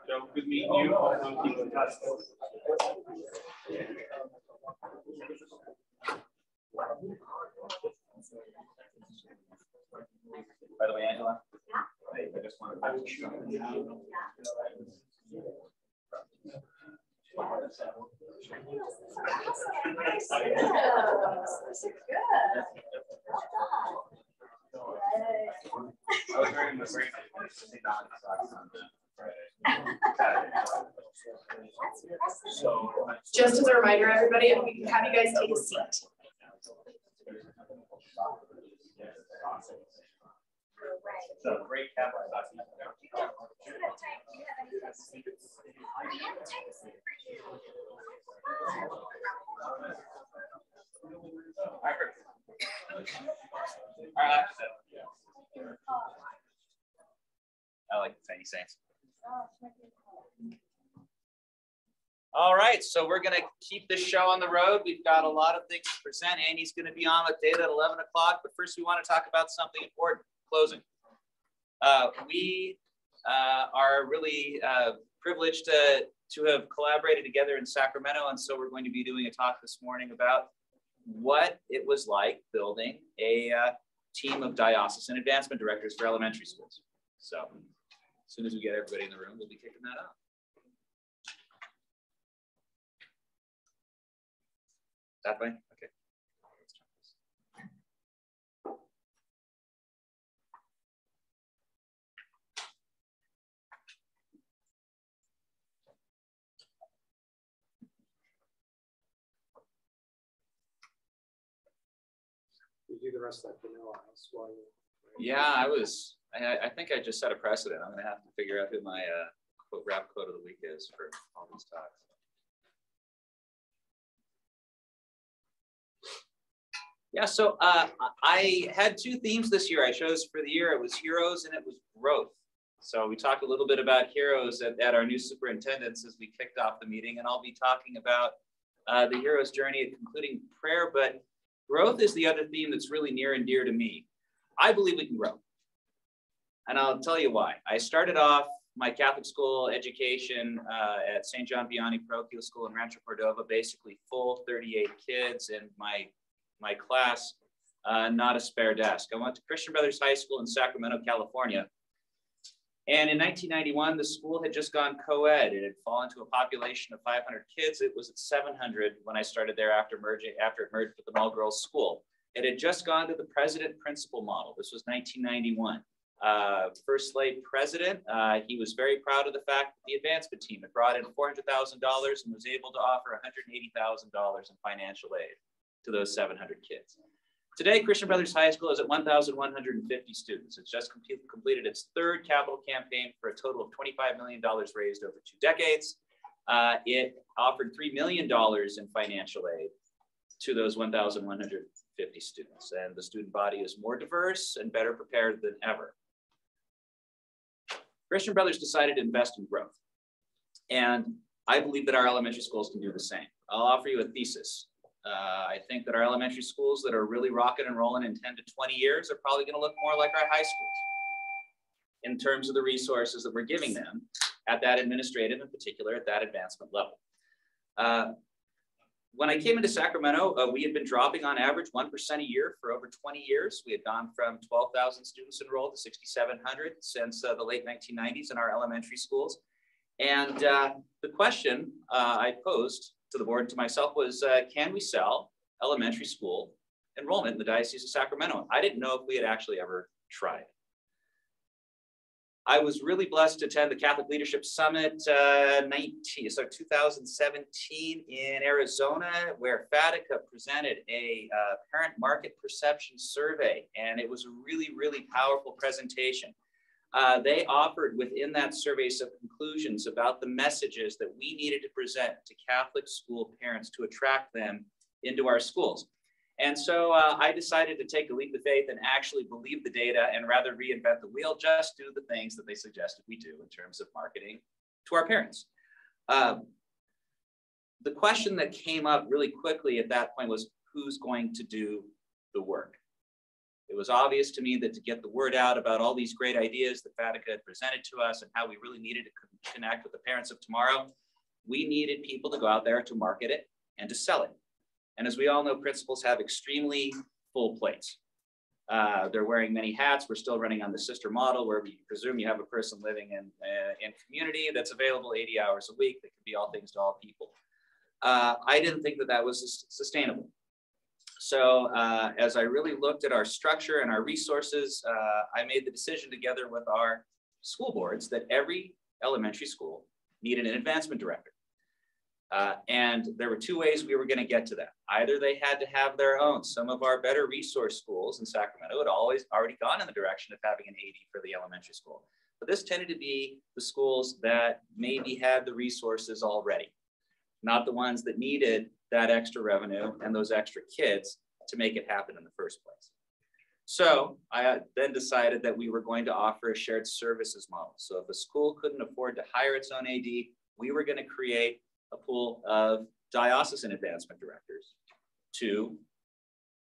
So good meeting you. By the way, Angela, I just wanted to show you. I was wearing the brain So, just as a reminder, everybody, if we can have you guys take a seat. So great camera. I like the tiny saints. All right, so we're going to keep this show on the road. We've got a lot of things to present. Andy's going to be on with Data at 11 o'clock, but first we want to talk about something important. Closing. We are really privileged to have collaborated together in Sacramento, and so we're going to be doing a talk this morning about what it was like building a team of diocesan advancement directors for elementary schools. So as soon as we get everybody in the room, we'll be kicking that up. That way? Okay. You do the rest of that vanilla ice while you. Yeah, I think I just set a precedent. I'm going to have to figure out who my rap quote of the week is for all these talks. Yeah, so I had two themes this year I chose for the year. It was heroes and it was growth. So we talked a little bit about heroes at our new superintendents as we kicked off the meeting, and I'll be talking about the hero's journey at concluding prayer, but growth is the other theme that's really near and dear to me. I believe we can grow. And I'll tell you why. I started off my Catholic school education at St. John Vianney Parochial School in Rancho Cordova, basically full 38 kids in my class, not a spare desk. I went to Christian Brothers High School in Sacramento, California. And in 1991, the school had just gone co-ed. It had fallen to a population of 500 kids. It was at 700 when I started there after it merged with an all-girls school. It had just gone to the president-principal model. This was 1991. First slate president, he was very proud of the fact that the advancement team had brought in $400,000 and was able to offer $180,000 in financial aid to those 700 kids. Today, Christian Brothers High School is at 1,150 students. It's just completed its third capital campaign for a total of $25 million raised over 2 decades. It offered $3 million in financial aid to those 1,150 students, and the student body is more diverse and better prepared than ever. Christian Brothers decided to invest in growth, and I believe that our elementary schools can do the same. I'll offer you a thesis. I think that our elementary schools that are really rocking and rolling in 10 to 20 years are probably going to look more like our high schools in terms of the resources that we're giving them at that administrative, in particular, at that advancement level. When I came into Sacramento, we had been dropping on average 1% a year for over 20 years. We had gone from 12,000 students enrolled to 6,700 since the late 1990s in our elementary schools. And the question I posed to the board and to myself was, can we sell elementary school enrollment in the Diocese of Sacramento? I didn't know if we had actually ever tried. I was really blessed to attend the Catholic Leadership Summit 2017 in Arizona, where Fatica presented a parent market perception survey, and it was a really, really powerful presentation. They offered within that survey some conclusions about the messages that we needed to present to Catholic school parents to attract them into our schools. And so I decided to take a leap of faith and actually believe the data and rather reinvent the wheel, just do the things that they suggested we do in terms of marketing to our parents. The question that came up really quickly at that point was, who's going to do the work? was obvious to me that to get the word out about all these great ideas that Fatica had presented to us and how we really needed to connect with the parents of tomorrow, we needed people to go out there to market it and to sell it. And as we all know, principals have extremely full plates. They're wearing many hats. We're still running on the sister model where we presume you have a person living in community that's available 80 hours a week that can be all things to all people. I didn't think that that was sustainable. So as I really looked at our structure and our resources, I made the decision together with our school boards that every elementary school needed an advancement director. And there were two ways we were going to get to that. Either they had to have their own. Some of our better resource schools in Sacramento had already gone in the direction of having an AD for the elementary school. But this tended to be the schools that maybe had the resources already, not the ones that needed that extra revenue and those extra kids to make it happen in the first place. So I then decided that we were going to offer a shared services model. So if a school couldn't afford to hire its own AD, we were going to create a pool of diocesan advancement directors to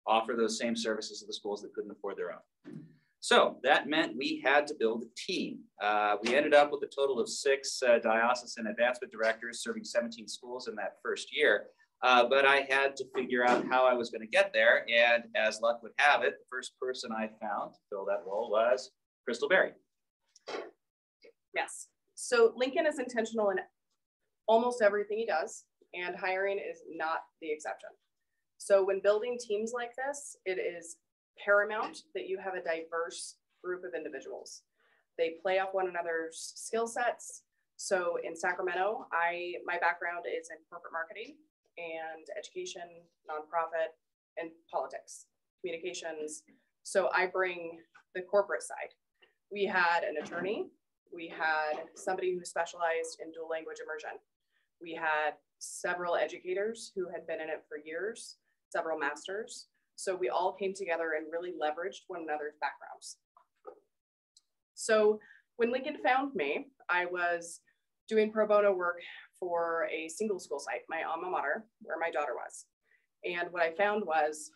offer those same services to the schools that couldn't afford their own. So that meant we had to build a team. We ended up with a total of 6 diocesan advancement directors serving 17 schools in that first year. But I had to figure out how I was going to get there. And as luck would have it, the first person I found to fill that role was Crystal Berry. Yes. So Lincoln is intentional in almost everything he does, and hiring is not the exception. So when building teams like this, it is paramount that you have a diverse group of individuals. They play off one another's skill sets. So in Sacramento, my background is in corporate marketing and education, nonprofit, and politics, communications. So I bring the corporate side. We had an attorney. We had somebody who specialized in dual language immersion. We had several educators who had been in it for years, several masters. So we all came together and really leveraged one another's backgrounds. So when Lincoln found me, I was doing pro bono work for a single school site, my alma mater, where my daughter was. And what I found was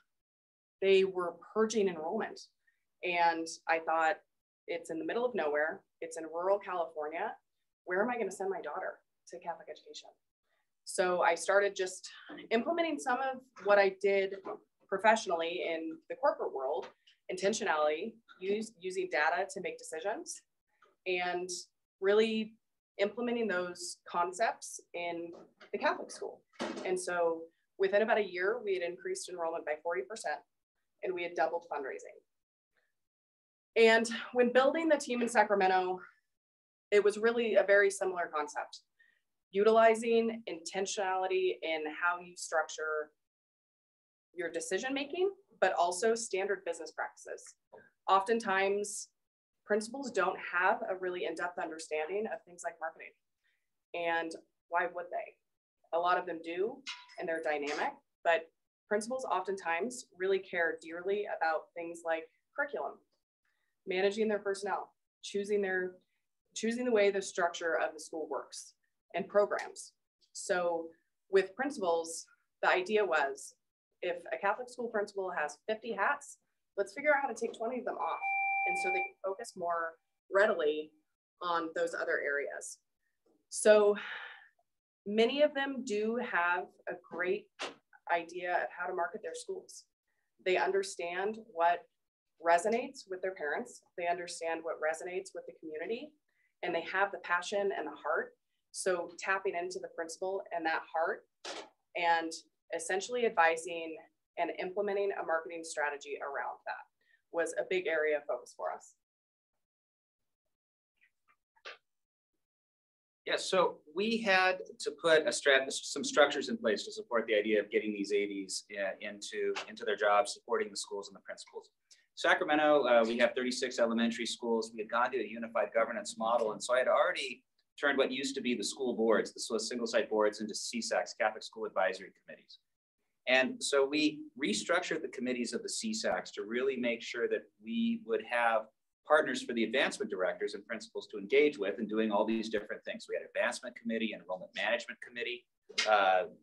they were purging enrollment. And I thought, it's in the middle of nowhere. It's in rural California. Where am I going to send my daughter to Catholic education? So I started just implementing some of what I did professionally in the corporate world, intentionality, using data to make decisions, and really implementing those concepts in the Catholic school. And so within about a year, we had increased enrollment by 40%, and we had doubled fundraising. And when building the team in Sacramento, it was really a very similar concept, utilizing intentionality in how you structure your decision-making, but also standard business practices. Oftentimes, principals don't have a really in-depth understanding of things like marketing. And why would they? A lot of them do, and they're dynamic, but principals oftentimes really care dearly about things like curriculum, managing their personnel, choosing the way the structure of the school works, and programs. So with principals, the idea was, if a Catholic school principal has 50 hats, let's figure out how to take 20 of them off. And so they can focus more readily on those other areas. So many of them do have a great idea of how to market their schools. They understand what resonates with their parents. They understand what resonates with the community, and they have the passion and the heart. So tapping into the principal and that heart, and essentially advising and implementing a marketing strategy around that was a big area of focus for us. Yeah, so we had to put some structures in place to support the idea of getting these ADs into their jobs, supporting the schools and the principals. Sacramento, we have 36 elementary schools. We had gone to a unified governance model. And so I had already turned what used to be the school boards, the single site boards, into CSACs, Catholic School Advisory Committees. And so we restructured the committees of the CSACs to really make sure that we would have partners for the advancement directors and principals to engage with in doing all these different things. We had advancement committee, enrollment management committee,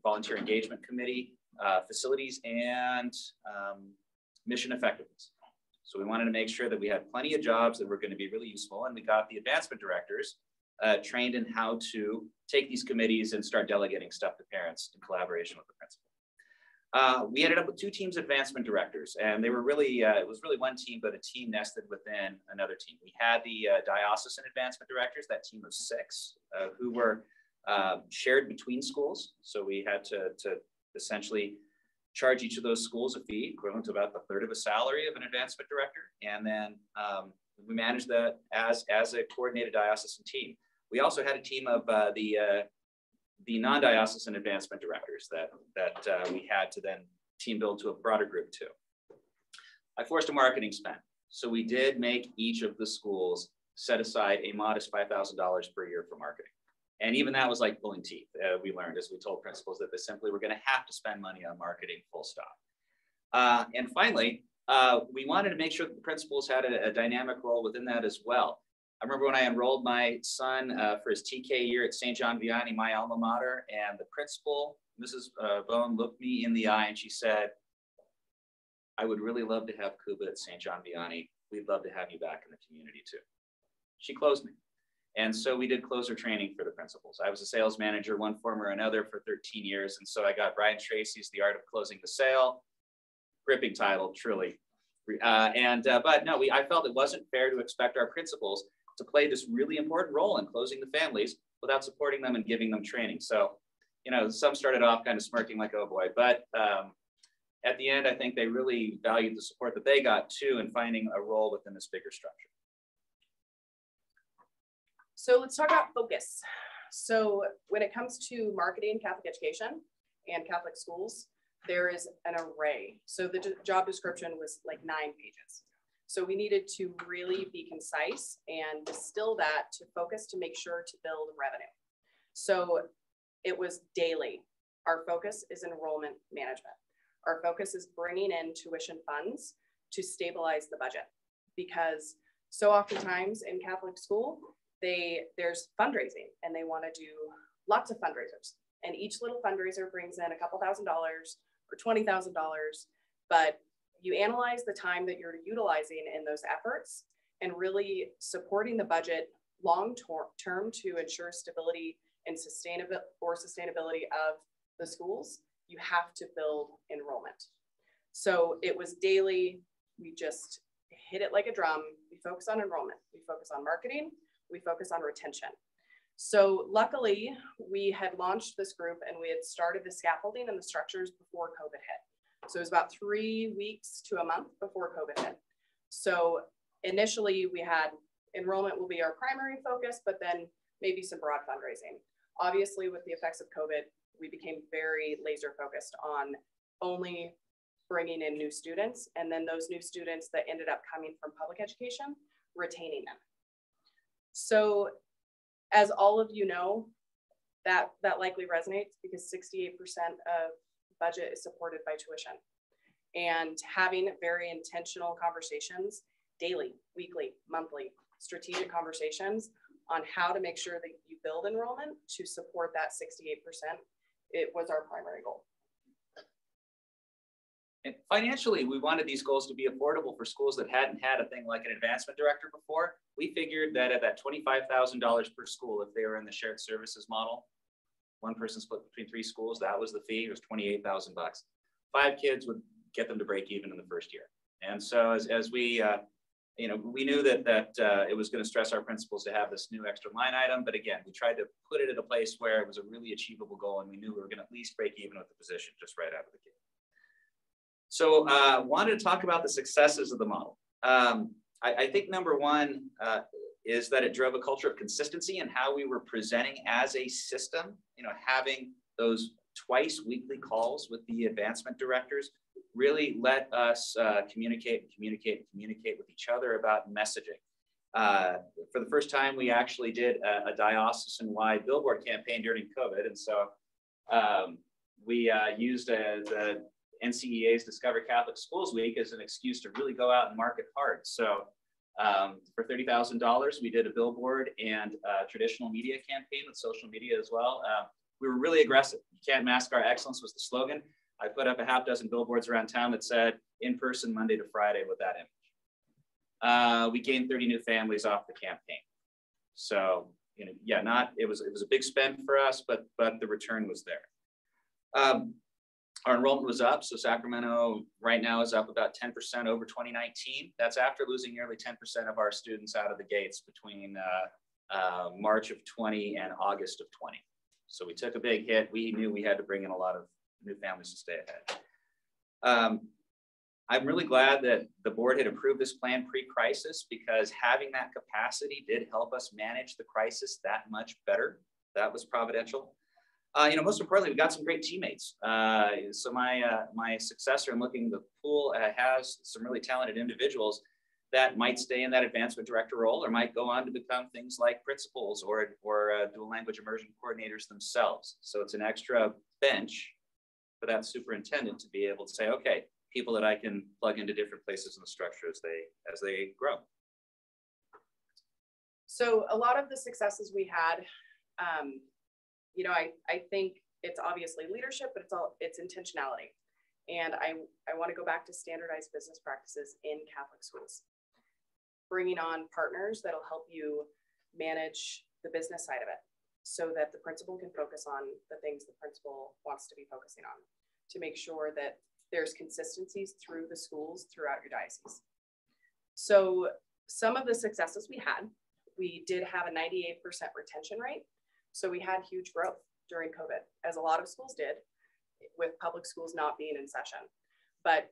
volunteer engagement committee, facilities, and mission effectiveness. So we wanted to make sure that we had plenty of jobs that were going to be really useful. And we got the advancement directors trained in how to take these committees and start delegating stuff to parents in collaboration with the principal. We ended up with 2 teams of advancement directors, and they were really, it was really one team, but a team nested within another team. We had the diocesan advancement directors, that team of 6, who were shared between schools. So we had to essentially charge each of those schools a fee equivalent to about a third of a salary of an advancement director. And then we managed that as a coordinated diocesan team. We also had a team of the non-diocesan advancement directors that we had to then team build to a broader group too. I forced a marketing spend. So we did make each of the schools set aside a modest $5,000 per year for marketing. And even that was like pulling teeth. We learned as we told principals that they simply were going to have to spend money on marketing, full stop. And finally, we wanted to make sure that the principals had a dynamic role within that as well. I remember when I enrolled my son for his TK year at St. John Vianney, my alma mater, and the principal, Mrs. Bone, looked me in the eye and she said, "I would really love to have Kuba at St. John Vianney. We'd love to have you back in the community too." She closed me. And so we did closer training for the principals. I was a sales manager, one form or another, for 13 years. And so I got Brian Tracy's The Art of Closing the Sale. Gripping title, truly. But no, I felt it wasn't fair to expect our principals to play this really important role in closing the families without supporting them and giving them training. So, you know, some started off kind of smirking like, oh boy, but at the end, I think they really valued the support that they got too in finding a role within this bigger structure. So let's talk about focus. So when it comes to marketing Catholic education and Catholic schools, there is an array. So the job description was like 9 pages. So we needed to really be concise and distill that to focus to make sure to build revenue. So it was daily. Our focus is enrollment management. Our focus is bringing in tuition funds to stabilize the budget, because so oftentimes in Catholic school, there's fundraising and they want to do lots of fundraisers, and each little fundraiser brings in a couple $1,000 or $20,000, but you analyze the time that you're utilizing in those efforts and really supporting the budget long term to ensure stability and sustainability of the schools. You have to build enrollment. So it was daily. We just hit it like a drum. We focus on enrollment. We focus on marketing. We focus on retention. So luckily, we had launched this group and we had started the scaffolding and the structures before COVID hit. So it was about 3 weeks to a month before COVID hit. So initially we had enrollment will be our primary focus, but then maybe some broad fundraising. Obviously, with the effects of COVID, we became very laser focused on only bringing in new students, and then those new students that ended up coming from public education, retaining them. So as all of you know, that likely resonates because 68% of budget is supported by tuition. And having very intentional conversations daily, weekly, monthly, strategic conversations on how to make sure that you build enrollment to support that 68%, it was our primary goal. And financially, we wanted these goals to be affordable for schools that hadn't had a thing like an advancement director before. We figured that at that $25,000 per school, if they were in the shared services model, one person split between 3 schools, that was the fee. It was $28,000. 5 kids would get them to break even in the first year. And so as we, we knew that it was going to stress our principals to have this new extra line item. But again, we tried to put it at a place where it was a really achievable goal, and we knew we were going to at least break even with the position just right out of the gate. So wanted to talk about the successes of the model. I think number one is that it drove a culture of consistency in how we were presenting as a system, having those twice weekly calls with the advancement directors really let us communicate with each other about messaging. For the first time, we actually did a diocesan-wide billboard campaign during COVID. And so we used the NCEA's Discover Catholic Schools Week as an excuse to really go out and market hard. So for $30,000, we did a billboard and a traditional media campaign with social media as well. We were really aggressive. "You can't mask our excellence" was the slogan. I put up a half dozen billboards around town that said "in person Monday to Friday" with that image. we gained 30 new families off the campaign. So, yeah, it was a big spend for us, but the return was there. Our enrollment was up. So Sacramento right now is up about 10% over 2019. That's after losing nearly 10% of our students out of the gates between March of 20 and August of 20. So we took a big hit. We knew we had to bring in a lot of new families to stay ahead. I'm really glad that the board had approved this plan pre-crisis, because having that capacity did help us manage the crisis that much better. That was providential. Most importantly, we got some great teammates. So my successor in looking, the pool has some really talented individuals that might stay in that advancement director role, or might go on to become things like principals or dual language immersion coordinators themselves. So it's an extra bench for that superintendent to be able to say, okay, people that I can plug into different places in the structure as they grow. So a lot of the successes we had, I think it's obviously leadership, but it's intentionality. And I want to go back to standardized business practices in Catholic schools. Bringing on partners that'll help you manage the business side of it, so that the principal can focus on the things the principal wants to be focusing on, to make sure that there's consistencies through the schools throughout your diocese. So some of the successes we did have a 98% retention rate. So we had huge growth during COVID, as a lot of schools did, with public schools not being in session. But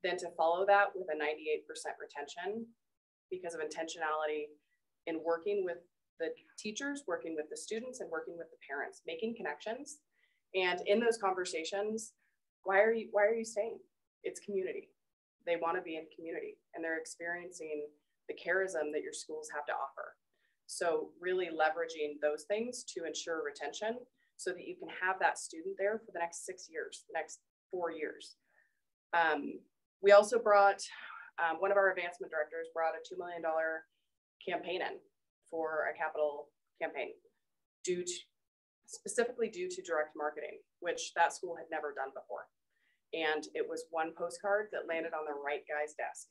then to follow that with a 98% retention, because of intentionality in working with the teachers, working with the students, and working with the parents, making connections. And in those conversations, why are you staying? It's community. They want to be in community, and they're experiencing the charism that your schools have to offer. So really leveraging those things to ensure retention, so that you can have that student there for the next 6 years, the next 4 years. We also brought, one of our advancement directors brought a $2 million campaign in for a capital campaign, specifically due to direct marketing, which that school had never done before. And it was one postcard that landed on the right guy's desk,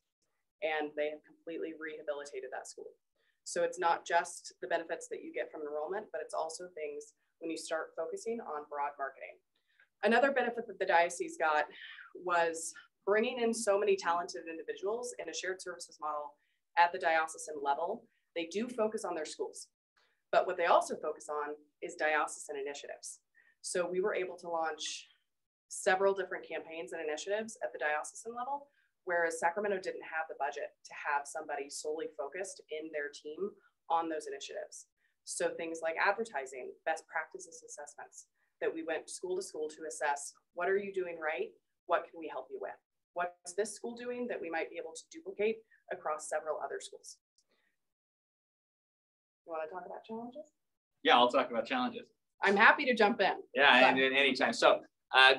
and they have completely rehabilitated that school. So it's not just the benefits that you get from enrollment, but it's also things when you start focusing on broad marketing. Another benefit that the diocese got was bringing in so many talented individuals in a shared services model at the diocesan level. They do focus on their schools, but what they also focus on is diocesan initiatives. So we were able to launch several different campaigns and initiatives at the diocesan level, whereas Sacramento didn't have the budget to have somebody solely focused in their team on those initiatives. So things like advertising, best practices assessments, that we went school to school to assess, what are you doing right? What can we help you with? What's this school doing that we might be able to duplicate across several other schools? You want to talk about challenges? Yeah, I'll talk about challenges. I'm happy to jump in. Yeah, and anytime. So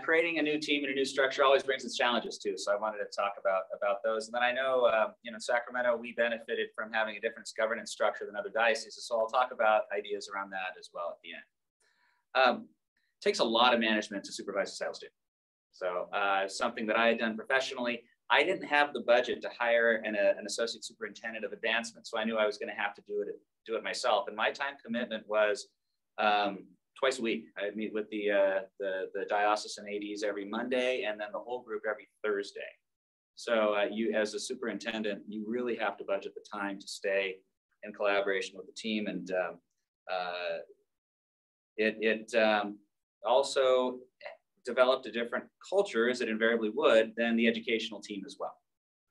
creating a new team and a new structure always brings its challenges too. So I wanted to talk about those. And then I know, in Sacramento, we benefited from having a different governance structure than other dioceses. So I'll talk about ideas around that as well at the end. It takes a lot of management to supervise a sales team. So something that I had done professionally, I didn't have the budget to hire an associate superintendent of advancement. So I knew I was going to have to do it myself. And my time commitment was twice a week. I'd meet with the diocesan ADs every Monday, and then the whole group every Thursday. So you, as a superintendent, you really have to budget the time to stay in collaboration with the team. And it also developed a different culture, as it invariably would, than the educational team as well.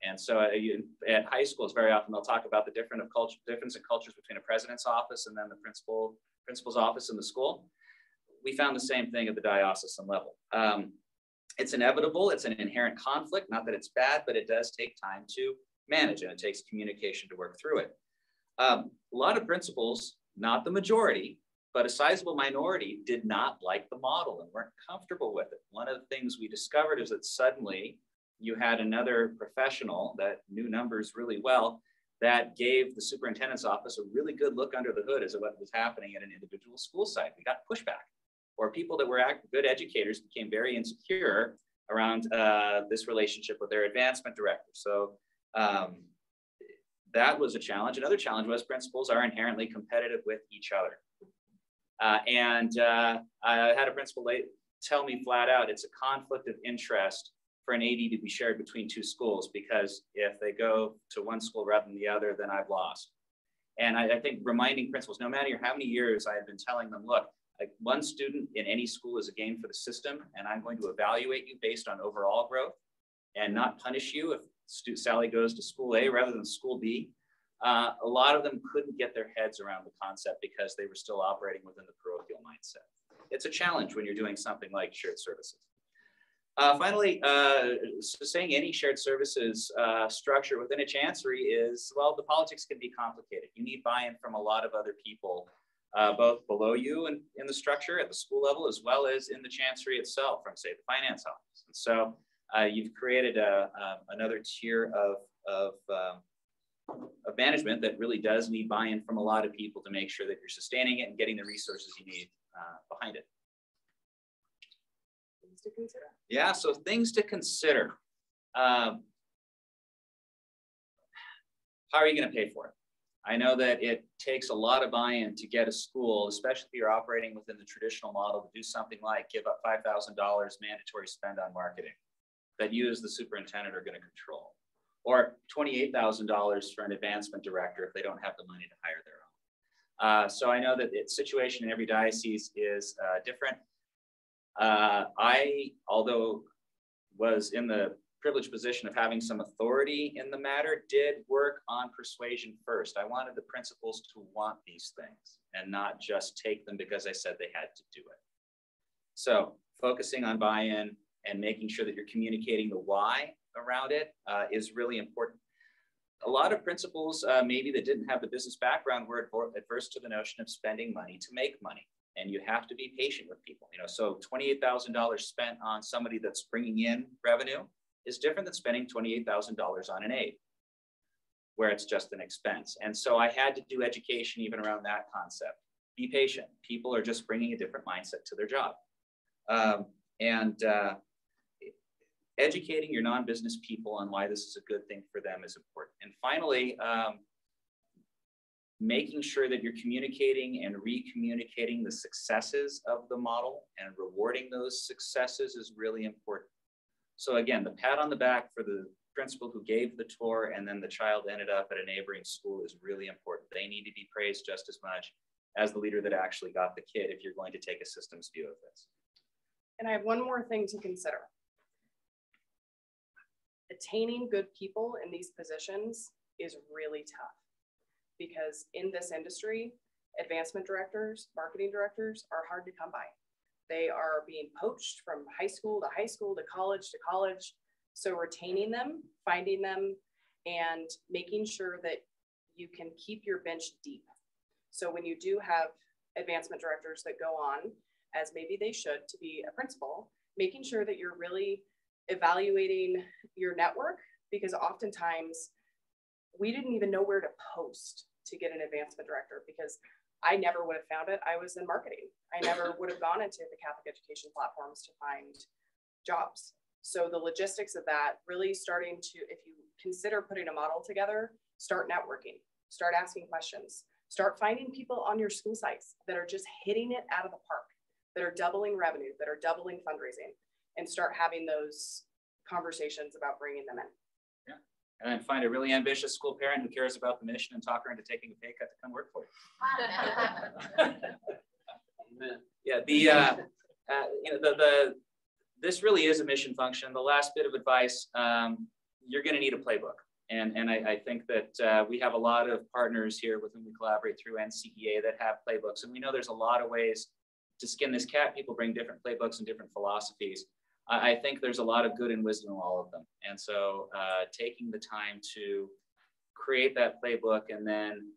And so at high schools, very often they'll talk about the difference in cultures between a president's office and then the principal's office in the school. We found the same thing at the diocesan level. It's inevitable. It's an inherent conflict. Not that it's bad, but it does take time to manage, and it takes communication to work through it. A lot of principals, not the majority, but a sizable minority, did not like the model and weren't comfortable with it. One of the things we discovered is that suddenly you had another professional that knew numbers really well that gave the superintendent's office a really good look under the hood as to what was happening at an individual school site. We got pushback, or people that were good educators became very insecure around this relationship with their advancement director. So that was a challenge. Another challenge was principals are inherently competitive with each other. I had a principal tell me flat out, it's a conflict of interest for an AD to be shared between two schools, because if they go to one school rather than the other, then I've lost. And I think reminding principals, no matter how many years I have been telling them, look, like one student in any school is a gain for the system, and I'm going to evaluate you based on overall growth and not punish you if Sally goes to school A rather than school B. A lot of them couldn't get their heads around the concept because they were still operating within the parochial mindset. It's a challenge when you're doing something like shared services. Finally, saying any shared services structure within a chancery is, well, the politics can be complicated. You need buy-in from a lot of other people, both below you and in the structure at the school level, as well as in the chancery itself from, say, the finance office. And so you've created another tier of management that really does need buy-in from a lot of people to make sure that you're sustaining it and getting the resources you need behind it. Things to consider. Yeah, so things to consider. How are you going to pay for it? I know that it takes a lot of buy-in to get a school, especially if you're operating within the traditional model, to do something like give up $5,000 mandatory spend on marketing that you as the superintendent are going to control, or $28,000 for an advancement director if they don't have the money to hire their own. So I know that the situation in every diocese is different. I, although was in the privileged position of having some authority in the matter, did work on persuasion first. I wanted the principals to want these things and not just take them because I said they had to do it. So focusing on buy-in and making sure that you're communicating the why around it is really important. A lot of principals, maybe that didn't have the business background, were adverse to the notion of spending money to make money. And you have to be patient with people. You know, so $28,000 spent on somebody that's bringing in revenue is different than spending $28,000 on an aid, where it's just an expense. And so I had to do education even around that concept. Be patient. People are just bringing a different mindset to their job. Educating your non-business people on why this is a good thing for them is important. And finally, making sure that you're communicating and re-communicating the successes of the model and rewarding those successes is really important. So again, the pat on the back for the principal who gave the tour and then the child ended up at a neighboring school is really important. They need to be praised just as much as the leader that actually got the kid if you're going to take a systems view of this. And I have one more thing to consider. Attaining good people in these positions is really tough, because in this industry, advancement directors, marketing directors are hard to come by. They are being poached from high school to high school to college to college. So retaining them, finding them, and making sure that you can keep your bench deep. So when you do have advancement directors that go on, as maybe they should, to be a principal, making sure that you're really evaluating your network, because oftentimes we didn't even know where to post to get an advancement director, because I never would have found it. I was in marketing. I never would have gone into the Catholic education platforms to find jobs. So the logistics of that, really starting to, if you consider putting a model together, start networking, start asking questions, start finding people on your school sites that are just hitting it out of the park, that are doubling revenue, that are doubling fundraising, and start having those conversations about bringing them in. Yeah. And then find a really ambitious school parent who cares about the mission and talk her into taking a pay cut to come work for you. Yeah, this really is a mission function. The last bit of advice, you're going to need a playbook. And I think that we have a lot of partners here with whom we collaborate through NCEA that have playbooks. And we know there's a lot of ways to skin this cat. People bring different playbooks and different philosophies. I think there's a lot of good and wisdom in all of them. And so taking the time to create that playbook, and then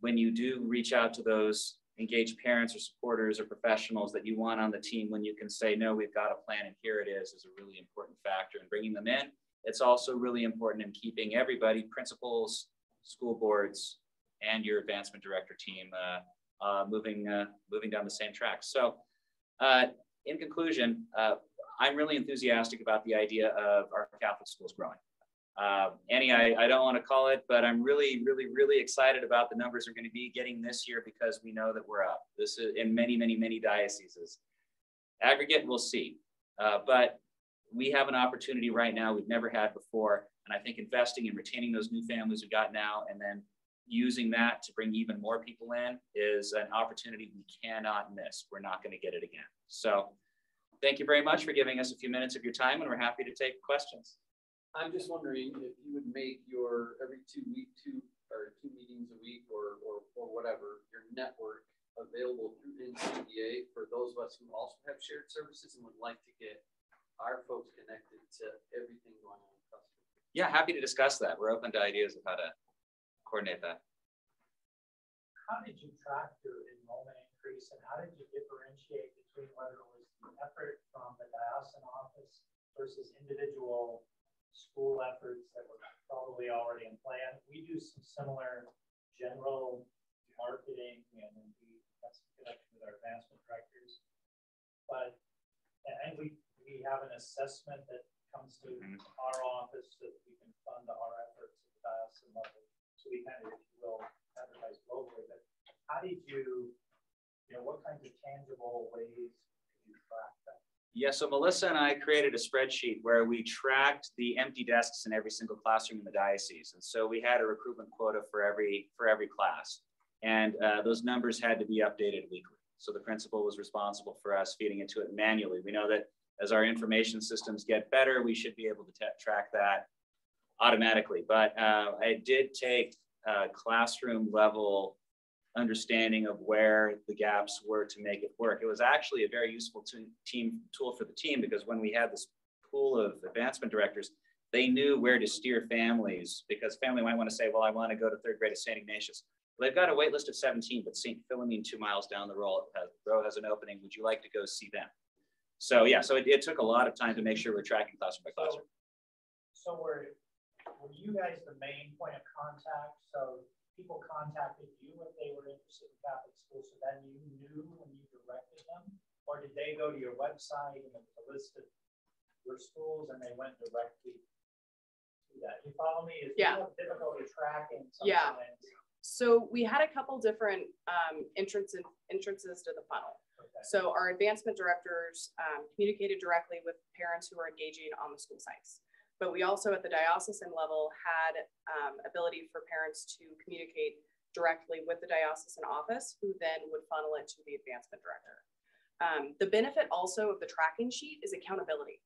when you do reach out to those engaged parents or supporters or professionals that you want on the team, when you can say, no, we've got a plan and here it is a really important factor in bringing them in. It's also really important in keeping everybody, principals, school boards, and your advancement director team moving down the same track. So in conclusion, I'm really enthusiastic about the idea of our Catholic schools growing. Annie, I don't want to call it, but I'm really, really, really excited about the numbers we're going to be getting this year because we know that we're up. This is in many, many, many dioceses. Aggregate, we'll see. But we have an opportunity right now we've never had before. And I think investing in retaining those new families we got now and then using that to bring even more people in is an opportunity we cannot miss. We're not going to get it again. So thank you very much for giving us a few minutes of your time, and we're happy to take questions. I'm just wondering if you would make your every 2 meetings a week or whatever, your network available through NCDA for those of us who also have shared services and would like to get our folks connected to everything going on in customer. Yeah, happy to discuss that. We're open to ideas of how to coordinate that. How did you track your enrollment increase, and how did you differentiate between whether it was the effort from the diocesan office versus individual school efforts that were probably already in plan? We do some similar general marketing, and we have some connection with our advancement directors. But and we have an assessment that comes to our office so that we can fund our efforts at the diocesan level. So we kind of, if you will, advertise globally. But how did you what kinds of tangible ways did you track that? Yeah, so Melissa and I created a spreadsheet where we tracked the empty desks in every single classroom in the diocese. And so we had a recruitment quota for every class. And those numbers had to be updated weekly. So the principal was responsible for us feeding into it manually. We know that as our information systems get better, we should be able to track that automatically. But I did take classroom level understanding of where the gaps were to make it work. It was actually a very useful tool for the team because when we had this pool of advancement directors, they knew where to steer families because family might want to say, well, I want to go to third grade at St. Ignatius. Well, they've got a wait list of 17, but St. Philomene 2 miles down the road has an opening. Would you like to go see them? So yeah, so it took a lot of time to make sure we're tracking classroom by classroom. So were you guys the main point of contact? So people contacted you if they were interested in Catholic schools, so then you knew when you directed them? Or did they go to your website and it was a list of your schools and they went directly to that? You follow me? Is people have difficulty tracking something? Yeah. So we had a couple different entrances to the funnel. Okay. So our advancement directors communicated directly with parents who are engaging on the school sites. But we also at the diocesan level had ability for parents to communicate directly with the diocesan office, who then would funnel it to the advancement director. The benefit also of the tracking sheet is accountability.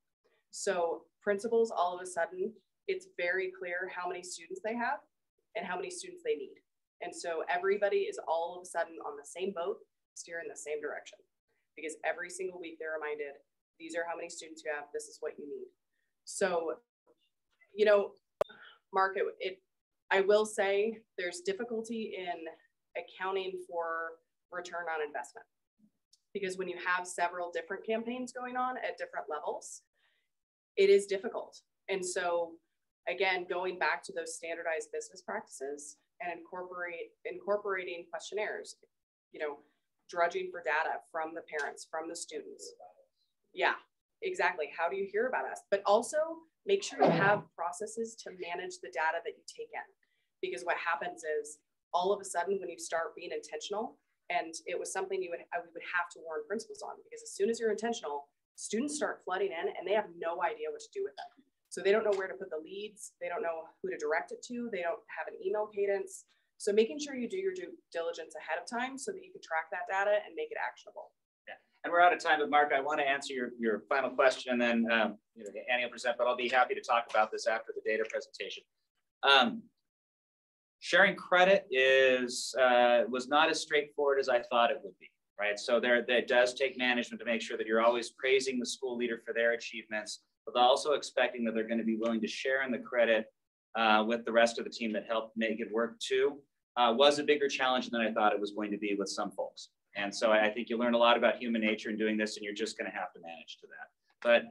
So principals, all of a sudden, it's very clear how many students they have and how many students they need. And so everybody is all of a sudden on the same boat, steering the same direction. Because every single week they're reminded, these are how many students you have, this is what you need. So, Mark, I will say there's difficulty in accounting for return on investment. Because when you have several different campaigns going on at different levels, it is difficult. And so, again, going back to those standardized business practices and incorporating questionnaires, drudging for data from the parents, from the students. Yeah, exactly. How do you hear about us? But also make sure you have processes to manage the data that you take in. Because what happens is all of a sudden when you start being intentional, and it was something we would have to warn principals on, because as soon as you're intentional, students start flooding in and they have no idea what to do with them. So they don't know where to put the leads. They don't know who to direct it to. They don't have an email cadence. So making sure you do your due diligence ahead of time so that you can track that data and make it actionable. Yeah. And we're out of time, but Mark, I want to answer your final question, and then Annie will present, but I'll be happy to talk about this after the data presentation. Sharing credit was not as straightforward as I thought it would be, right? So that does take management to make sure that you're always praising the school leader for their achievements, but also expecting that they're going to be willing to share in the credit with the rest of the team that helped make it work too, was a bigger challenge than I thought it was going to be with some folks. And so I think you learn a lot about human nature in doing this, and you're just going to have to manage to that. But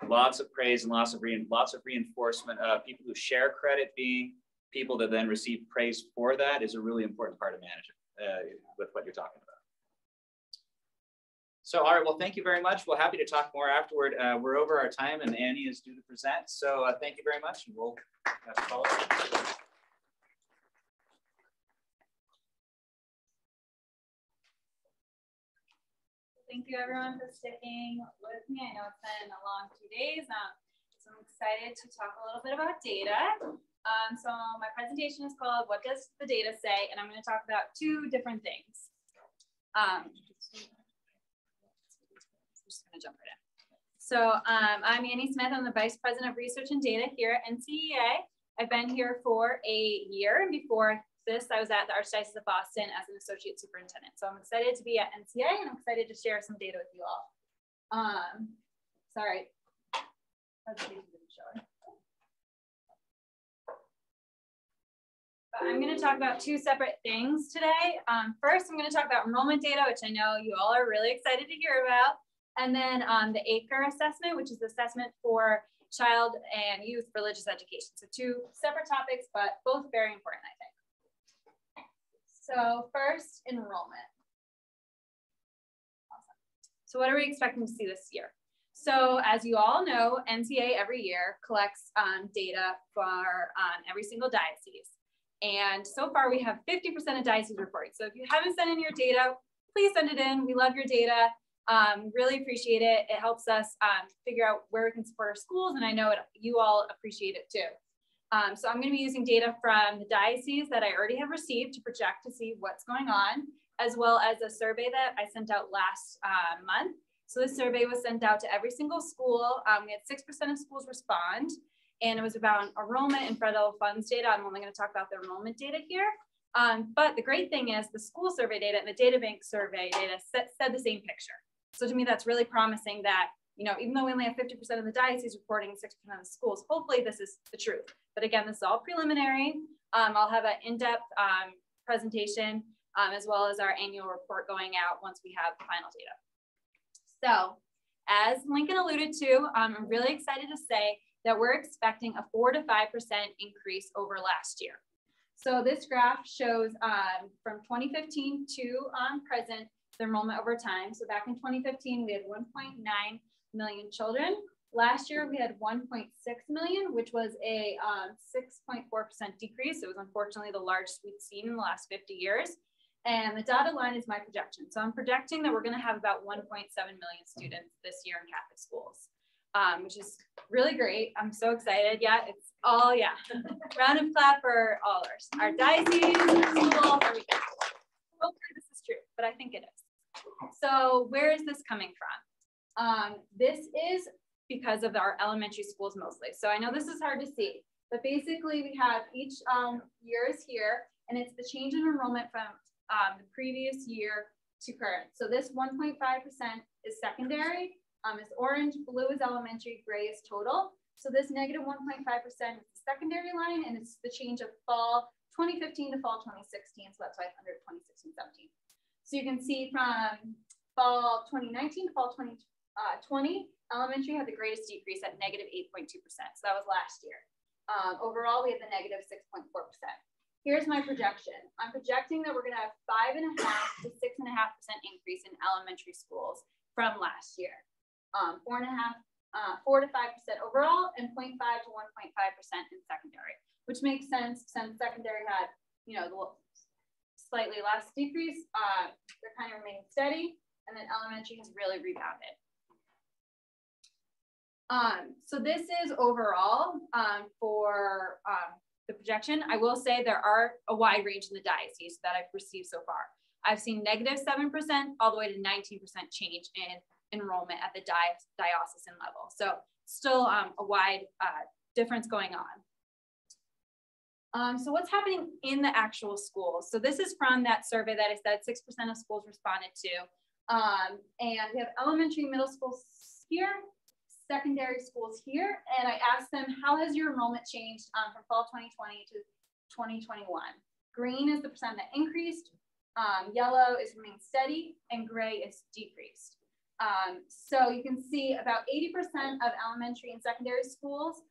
lots of praise and lots of reinforcement of people who share credit being people that then receive praise for that is a really important part of managing with what you're talking about. So, all right, well, thank you very much. We're happy to talk more afterward. We're over our time and Annie is due to present. So thank you very much. And we'll have to follow up. Thank you everyone for sticking with me. I know it's been a long 2 days. So I'm excited to talk a little bit about data. So my presentation is called What Does the Data Say? And I'm going to talk about two different things. I'm just going to jump right in. So I'm Annie Smith. I'm the Vice President of Research and Data here at NCEA. I've been here for a year, and before this, I was at the Archdiocese of Boston as an associate superintendent. So I'm excited to be at NCEA, and I'm excited to share some data with you all. Sorry, presentation didn't show it. But I'm going to talk about two separate things today. First, I'm going to talk about enrollment data, which I know you all are really excited to hear about. And then the ACRE assessment, which is the assessment for child and youth religious education. So two separate topics, but both very important, I think. So first, enrollment. Awesome. So what are we expecting to see this year? So as you all know, NCEA every year collects data for every single diocese. And so far we have 50% of dioceses reporting. So if you haven't sent in your data, please send it in. We love your data. Really appreciate it. It helps us figure out where we can support our schools. And I know you all appreciate it too. So I'm going to be using data from the dioceses that I already have received to project to see what's going on, as well as a survey that I sent out last month. So this survey was sent out to every single school. We had 6% of schools respond, and it was about enrollment and federal funds data. I'm only going to talk about the enrollment data here. But the great thing is the school survey data and the data bank survey data said the same picture. So to me, that's really promising that, you know, even though we only have 50% of the diocese reporting 6% of the schools, hopefully this is the truth. But again, this is all preliminary. I'll have an in-depth presentation as well as our annual report going out once we have the final data. So as Lincoln alluded to, I'm really excited to say that we're expecting a 4 to 5% increase over last year. So this graph shows from 2015 to present, the enrollment over time. So back in 2015, we had 1.9 million children. Last year, we had 1.6 million, which was a 6.4% decrease. It was unfortunately the largest we've seen in the last 50 years. And the dotted line is my projection. So I'm projecting that we're going to have about 1.7 million students this year in Catholic schools, which is really great. I'm so excited. Yeah, it's all, yeah. Round of applause for all our dioceses, our schools, everything. Hopefully this is true, but I think it is. So where is this coming from? This is because of our elementary schools mostly. So I know this is hard to see, but basically we have each year is here, and it's the change in enrollment from the previous year to current. So this 1.5% is secondary, is orange, blue is elementary, gray is total. So this negative 1.5% is the secondary line, and it's the change of fall 2015 to fall 2016. So that's why it's under 2016-17. So you can see from fall 2019 to fall 2020, elementary had the greatest decrease at negative 8.2%. So that was last year. Overall, we had the negative 6.4%. Here's my projection. I'm projecting that we're going to have 5.5 to 6.5% increase in elementary schools from last year. 4 to 5% overall, and 0.5 to 1.5% in secondary, which makes sense since secondary had, you know, the slightly less decrease. They're kind of remaining steady, and then elementary has really rebounded. So this is overall for the projection. I will say there are a wide range in the diocese that I've received so far. I've seen negative 7% all the way to 19% change in enrollment at the diocesan level. So still a wide difference going on. So what's happening in the actual schools? So this is from that survey that I said 6% of schools responded to. And we have elementary, middle schools here, secondary schools here. And I asked them, how has your enrollment changed from fall 2020 to 2021? Green is the percent that increased, yellow is remained steady, and gray is decreased. So you can see about 80% of elementary and secondary schools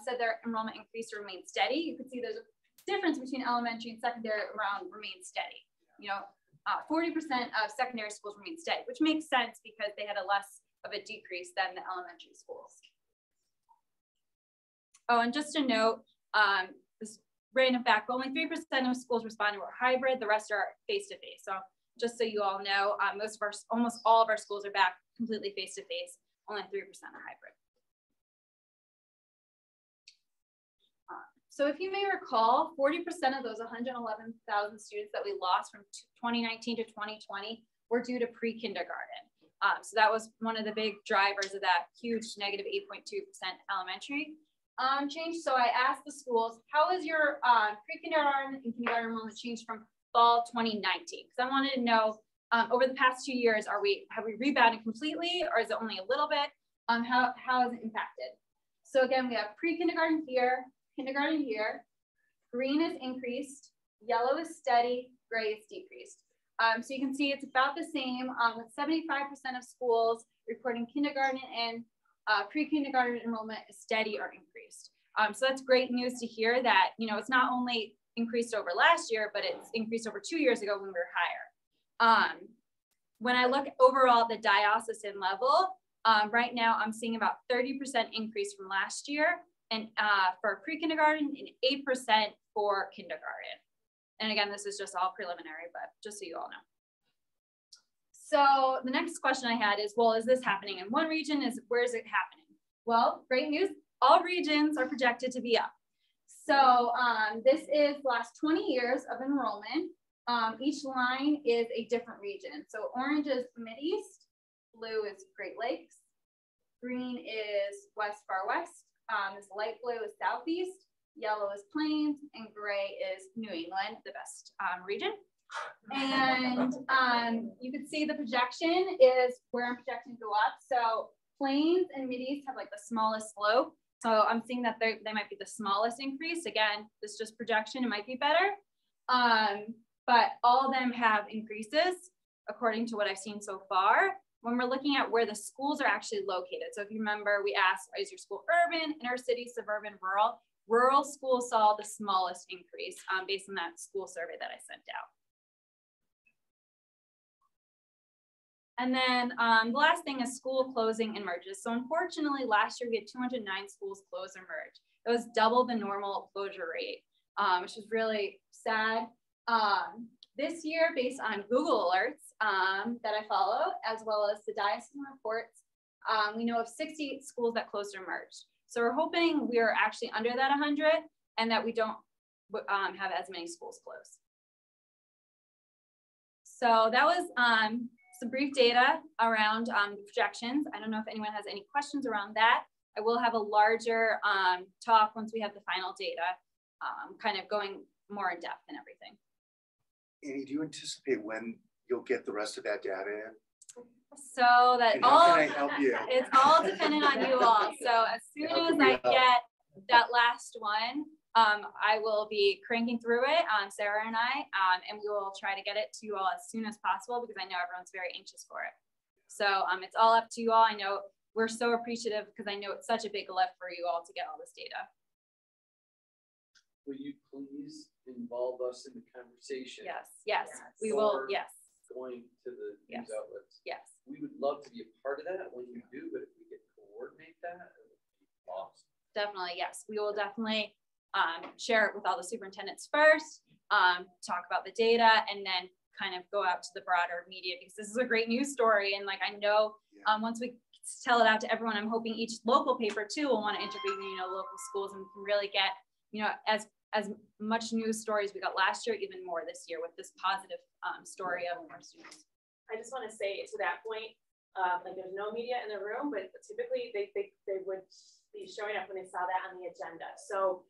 said their enrollment increased or remained steady. You can see there's a difference between elementary and secondary around remain steady. You know, 40% of secondary schools remain steady, which makes sense because they had a less of a decrease than the elementary schools. Oh, and just a note, this random fact, only 3% of schools responded were hybrid, the rest are face-to-face. So just so you all know, almost all of our schools are back completely face-to-face, only 3% are hybrid. So if you may recall, 40% of those 111,000 students that we lost from 2019 to 2020 were due to pre-kindergarten. So that was one of the big drivers of that huge negative 8.2% elementary change. So I asked the schools, how is your pre-kindergarten and kindergarten enrollment changed from fall 2019? Because I wanted to know over the past 2 years, have we rebounded completely, or is it only a little bit? How has it impacted? So again, we have pre-kindergarten here, kindergarten here, green is increased, yellow is steady, gray is decreased. So you can see it's about the same with 75% of schools reporting kindergarten and pre-kindergarten enrollment is steady or increased. So that's great news to hear that, you know, it's not only increased over last year, but it's increased over 2 years ago when we were higher. When I look overall at the diocesan level, right now I'm seeing about 30% increase from last year, and for pre-kindergarten and 8% for kindergarten. And again, this is just all preliminary, but just so you all know. So the next question I had is, well, is this happening in one region? Where is it happening? Well, great news, all regions are projected to be up. So this is the last 20 years of enrollment. Each line is a different region. So orange is Mideast, blue is Great Lakes, green is West Far West, this light blue is Southeast, yellow is Plains, and gray is New England, the best region. And you can see the projection is where I'm projecting to go up. So Plains and Mideast have like the smallest slope. So I'm seeing that they might be the smallest increase. Again, this is just projection, it might be better. But all of them have increases according to what I've seen so far. When we're looking at where the schools are actually located. So if you remember, we asked, is your school urban, inner city, suburban, rural? Rural schools saw the smallest increase based on that school survey that I sent out. And then the last thing is school closing and merges. So unfortunately, last year we had 209 schools close or merge. It was double the normal closure rate, which is really sad. This year, based on Google alerts that I follow, as well as the diocesan reports, we know of 68 schools that closed or merged. So we're hoping we are actually under that 100 and that we don't have as many schools close. So that was some brief data around the projections. I don't know if anyone has any questions around that. I will have a larger talk once we have the final data, kind of going more in depth and everything. Annie, do you anticipate when you'll get the rest of that data in? So that and how can I help you? It's all dependent on you all. So as soon as I get that last one, I will be cranking through it, Sarah and I, and we will try to get it to you all as soon as possible because I know everyone's very anxious for it. So it's all up to you all. I know we're so appreciative because I know it's such a big lift for you all to get all this data. Will you please involve us in the conversation? Yes, yes, we will, yes. Going to the news outlets. Yes. We would love to be a part of that when you do, but if we could coordinate that, it would be awesome. Definitely, yes. We will definitely share it with all the superintendents first, talk about the data, and then kind of go out to the broader media because this is a great news story. And like I know once we tell it out to everyone, I'm hoping each local paper too will want to interview, you know, local schools and can really get, you know, as much news stories we got last year, even more this year with this positive story of more students. I just want to say to that point, like there's no media in the room, but typically they would be showing up when they saw that on the agenda. So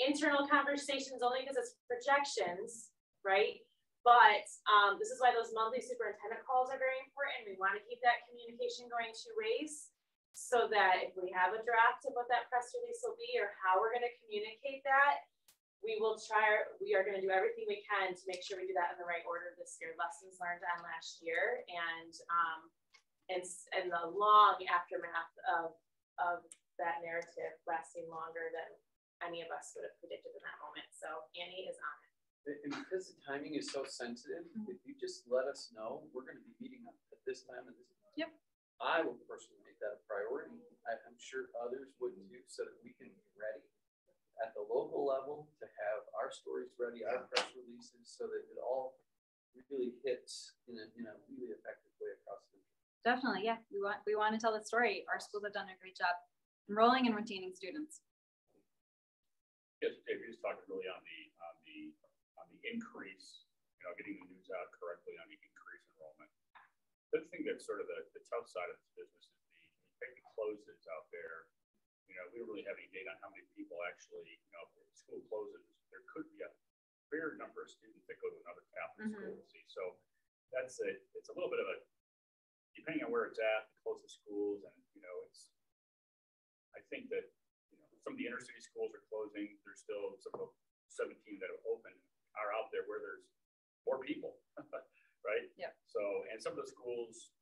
internal conversations only because it's projections, right? But this is why those monthly superintendent calls are very important. We want to keep that communication going 2 ways so that if we have a draft of what that press release will be or how we're going to communicate that, we are going to do everything we can to make sure we do that in the right order this year. Lessons learned on last year and the long aftermath of that narrative lasting longer than any of us would have predicted in that moment. So Annie is on it. And because the timing is so sensitive, if you just let us know, we're gonna be meeting at this time and this time. Yep. I will personally make that a priority. I'm sure others would too, so that we can be ready at the local level to have our stories ready, our press releases, so that it all really hits in a really effective way across the country. Definitely, yeah. We want to tell the story. Our schools have done a great job enrolling and retaining students. Yes, Dave, you just talked really on the increase, getting the news out correctly on the increase enrollment. The thing that's sort of the tough side of this business is the closes out there. We don't really have any data on how many people actually, if school closes, there could be a fair number of students that go to another Catholic school. See, so it's a little bit of a, depending on where it's at, the closest schools, and I think that some of the inner city schools are closing. There's still some of the 17 that have opened are out there where there's more people, right? Yeah. So, and some of the schools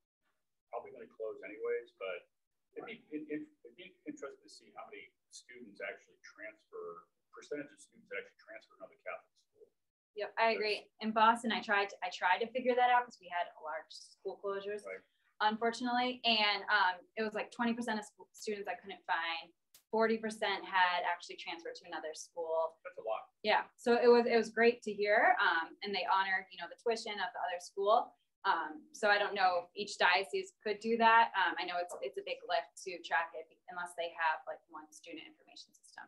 probably going to close anyways, but it'd be interesting to see how many students actually percentage of students that actually transfer to another Catholic school. Yep, I agree. In Boston, I tried to figure that out because we had large school closures, right, unfortunately, and it was like 20% of students I couldn't find. 40% had actually transferred to another school. That's a lot. Yeah, so it was great to hear, and they honored the tuition of the other school. So I don't know if each diocese could do that. I know it's a big lift to track it unless they have like one student information system.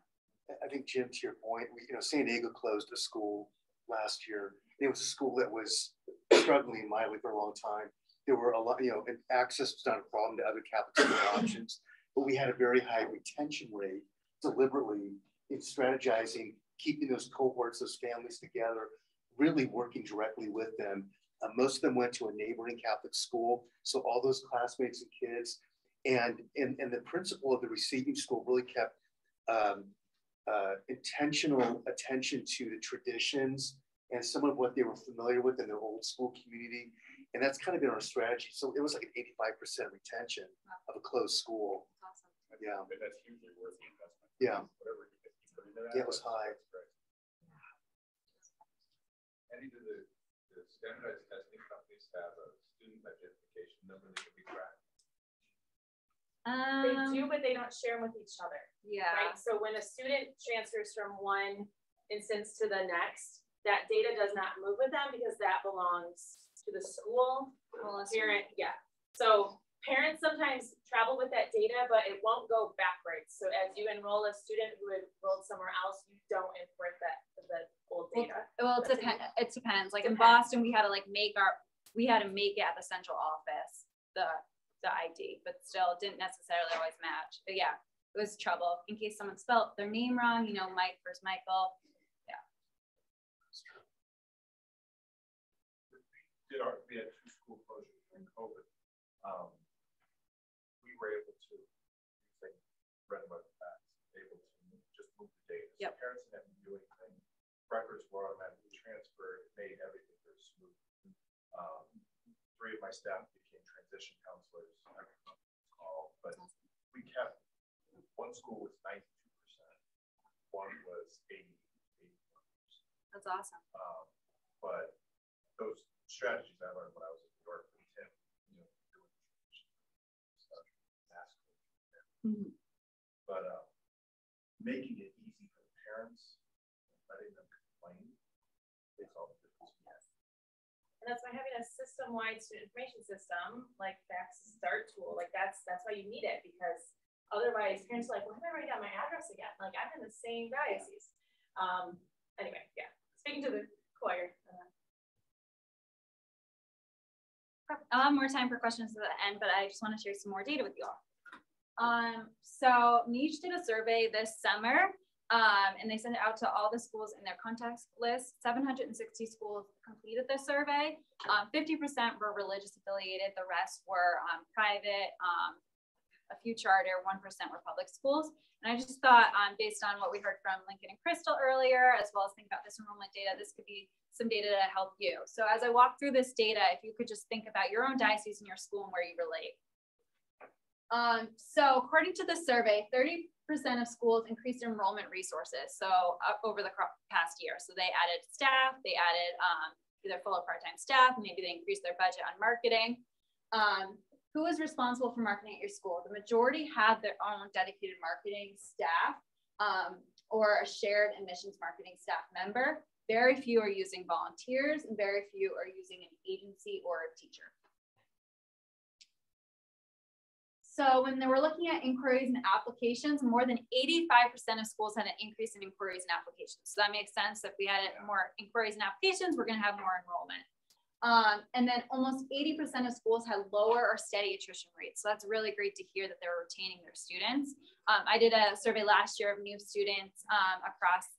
I think, Jim, to your point, San Diego closed a school last year. It was a school that was struggling mightily for a long time. There were a lot, and access was not a problem to other Catholic school options. But we had a very high retention rate deliberately in strategizing, keeping those cohorts, those families together, really working directly with them. Most of them went to a neighboring Catholic school. So all those classmates and kids and the principal of the receiving school really kept intentional attention to the traditions and some of what they were familiar with in their old school community. And that's kind of been our strategy. So it was like an 85% retention of a closed school. That's awesome. Yeah. But that's hugely worth the investment. Yeah. Whatever you put into that. Yeah, it was high. Any of the standardized testing companies have a student identification number that can be tracked? They do, but they don't share them with each other. Yeah. Right. So when a student transfers from one instance to the next, that data does not move with them because that belongs to the school parent. Yeah. So parents sometimes travel with that data, but it won't go backwards. So as you enroll a student who enrolled somewhere else, you don't import the old data. Well, it depends. Like in Boston, we had to make it at the central office, the ID, but still it didn't necessarily always match. But yeah, it was trouble in case someone spelled their name wrong, Mike versus Michael. Yeah. That's true. We had 2 school closures during COVID. We were able to, using Redwood Facts, able to just move the data. So parents didn't have to do anything. Records were automatically transferred. It made everything very smooth. 3 of my staff became transition counselors. But we kept, one school was 92%, one was 81%. That's awesome. But those strategies I learned when I was in New York with Tim, doing stuff, but making it easy for the parents, letting them complain, makes all the difference. And that's why having a system-wide student information system, like FACT's START tool, that's why you need it, because otherwise parents are like, well, how do I write down my address again? Like, I'm in the same diocese. Anyway, yeah, speaking to the choir. I'll have more time for questions at the end, but I just want to share some more data with you all. So Niche did a survey this summer, and they sent it out to all the schools in their contact list. 760 schools completed this survey. 50% were religious affiliated. The rest were private, a few charter, 1% were public schools. And I just thought, based on what we heard from Lincoln and Crystal earlier, as well as think about this enrollment data, this could be some data to help you. So as I walk through this data, if you could just think about your own diocese and your school and where you relate. So according to the survey, 30% of schools increased enrollment resources. So over the past last year. So they added staff, they added either full or part-time staff, maybe they increased their budget on marketing. Who is responsible for marketing at your school? The majority have their own dedicated marketing staff or a shared admissions marketing staff member. Very few are using volunteers and very few are using an agency or a teacher. So when they were looking at inquiries and applications, more than 85% of schools had an increase in inquiries and applications. So that makes sense. If we had more inquiries and applications, we're going to have more enrollment. And then almost 80% of schools had lower or steady attrition rates. So that's really great to hear that they're retaining their students. I did a survey last year of new students across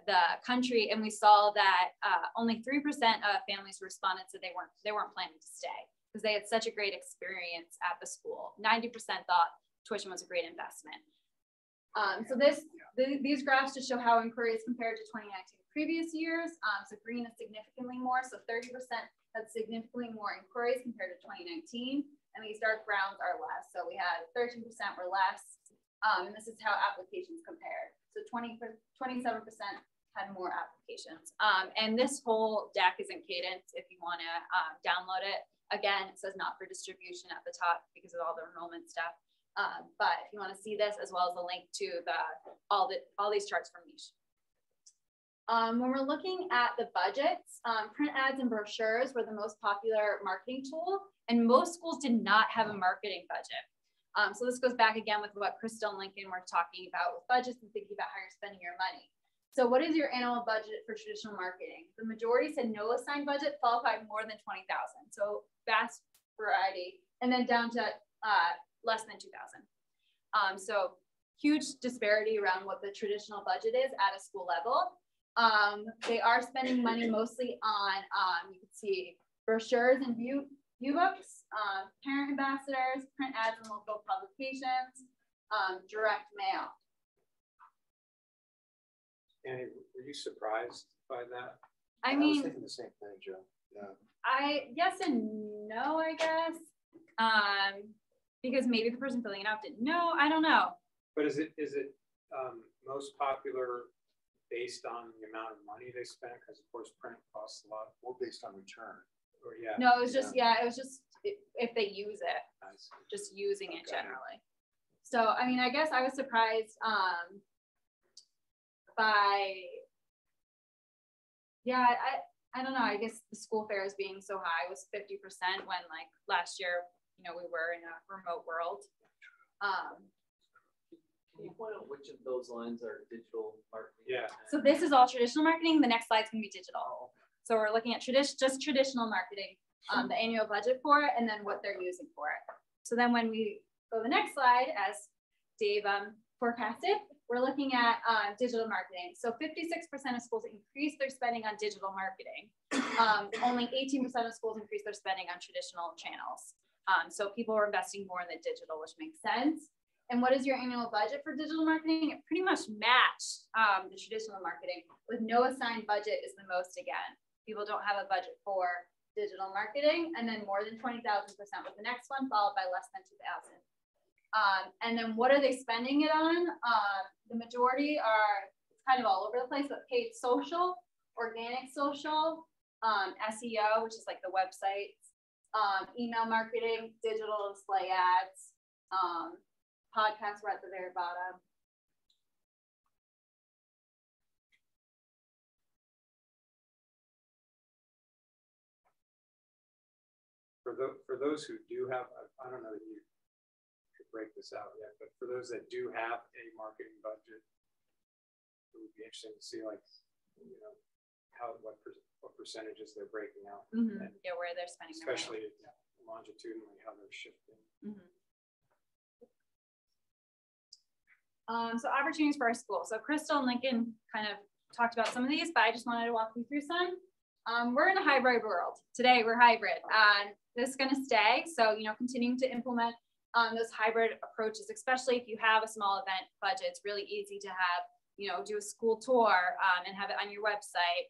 the country, and we saw that only 3% of families responded so they weren't planning to stay because they had such a great experience at the school. 90% thought tuition was a great investment. So these graphs just show how inquiries compared to 2019 previous years. So green is significantly more. So 30% had significantly more inquiries compared to 2019. And these dark browns are less. So we had 13% were less. And this is how applications compared. So 27% had more applications. And this whole deck is in Cadence if you want to download it. Again, it says not for distribution at the top because of all the enrollment stuff. But if you want to see this, as well as a link to all these charts from Niche. When we're looking at the budgets, print ads and brochures were the most popular marketing tool, and most schools did not have a marketing budget. So this goes back again with what Crystal and Lincoln were talking about with budgets and thinking about how you're spending your money. So what is your annual budget for traditional marketing? The majority said no assigned budget, followed by more than 20,000. So vast variety, and then down to less than 2,000. So huge disparity around what the traditional budget is at a school level. They are spending money mostly on, you can see brochures and view books, parent ambassadors, print ads in local publications, direct mail. Annie, were you surprised by that? I was thinking the same thing, Joe. Yeah. Yes and no, I guess. Because maybe the person filling it out didn't know. I don't know. But is it most popular based on the amount of money they spent? Because of course print costs a lot. Or based on return. Or yeah. No, it was just it was just if they use it, Nice. just using it generally. So I mean, I guess I was surprised by I don't know. I guess the school fares being so high was 50% when like last year, you know, we were in a remote world. Can you point out which of those lines are digital marketing? Yeah. So this is all traditional marketing. The next slide's gonna be digital. So we're looking at just traditional marketing, the annual budget for it, and then what they're using for it. So then when we go to the next slide, as Dave forecasted, we're looking at digital marketing. So 56% of schools increased their spending on digital marketing. Only 18% of schools increased their spending on traditional channels. So people are investing more in the digital, which makes sense. And what is your annual budget for digital marketing? It pretty much matched the traditional marketing, with no assigned budget is the most again. People don't have a budget for digital marketing, and then more than 20,000% was the next one, followed by less than 2,000. And then what are they spending it on? The majority are kind of all over the place, but paid social, organic social, SEO, which is like the websites, email marketing, digital display ads, podcasts were at the very bottom. For those who do have, I don't know that you could break this out yet, but for those that do have a marketing budget, it would be interesting to see, like, you know, what percentages they're breaking out. Mm-hmm. Yeah, where they're spending especially longitudinally, how they're shifting. Mm-hmm. So opportunities for our school. So Crystal and Lincoln kind of talked about some of these, but I just wanted to walk you through some. We're in a hybrid world. Today we're hybrid, and this is going to stay. So, you know, continuing to implement those hybrid approaches, especially if you have a small event budget, it's really easy to have, you know, do a school tour and have it on your website,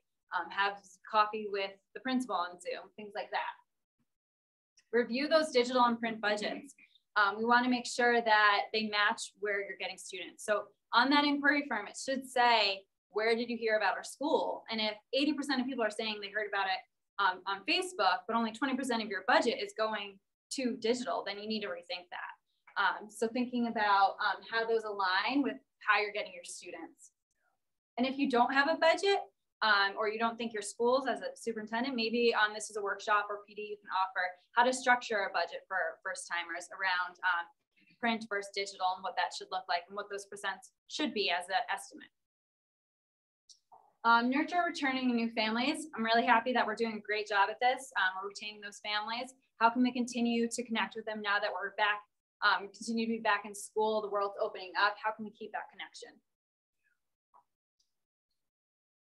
have coffee with the principal on Zoom, things like that. Review those digital and print budgets. We want to make sure that they match where you're getting students. So on that inquiry form, it should say where did you hear about our school? And if 80% of people are saying they heard about it on Facebook, but only 20% of your budget is going to digital, then you need to rethink that. So thinking about how those align with how you're getting your students. And if you don't have a budget, or you don't think your schools as a superintendent, maybe this is a workshop or PD you can offer how to structure a budget for first timers around print versus digital and what that should look like and what those percents should be as an estimate. Nurture returning new families. I'm really happy that we're doing a great job at this. We're retaining those families. How can we continue to connect with them now that we're back, continue to be back in school, the world's opening up? How can we keep that connection?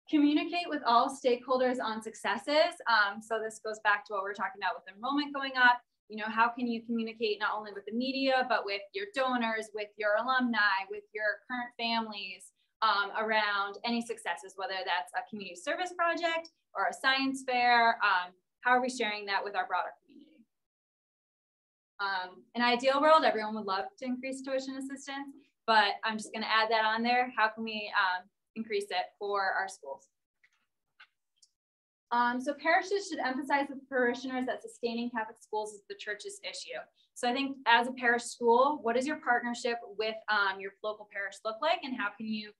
Communicate with all stakeholders on successes. So this goes back to what we're talking about with enrollment going up. You know, how can you communicate not only with the media, but with your donors, with your alumni, with your current families around any successes, whether that's a community service project or a science fair. How are we sharing that with our broader community? In an ideal world, everyone would love to increase tuition assistance, but I'm just gonna add that on there. How can we increase it for our schools? So parishes should emphasize with parishioners that sustaining Catholic schools is the church's issue. So I think as a parish school, what does your partnership with your local parish look like, and how can you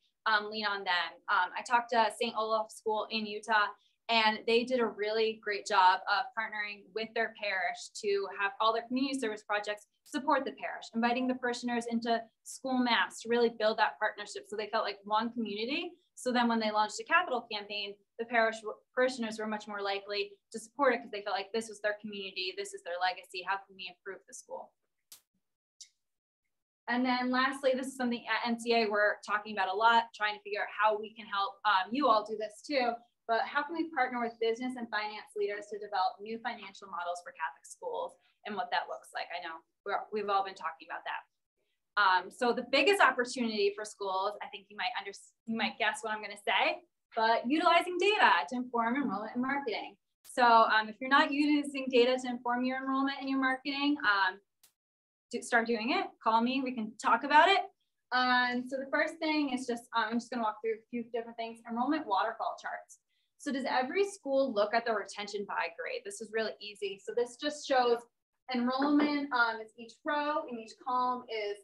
lean on them? I talked to St. Olaf School in Utah, and they did a really great job of partnering with their parish to have all their community service projects support the parish, inviting the parishioners into school mass to really build that partnership so they felt like one community. So then when they launched a capital campaign, the parishioners were much more likely to support it because they felt like this was their community, this is their legacy, how can we improve the school? And then lastly, this is something at NCA we're talking about a lot, trying to figure out how we can help you all do this too, but how can we partner with business and finance leaders to develop new financial models for Catholic schools and what that looks like? I know we've all been talking about that. So the biggest opportunity for schools, I think you might guess what I'm going to say, but utilizing data to inform enrollment and marketing. So if you're not using data to inform your enrollment and your marketing, start doing it. Call me. We can talk about it. So the first thing is just I'm just going to walk through a few different things. Enrollment waterfall charts. So does every school look at the retention by grade? This is really easy. So this just shows enrollment is each row and each column is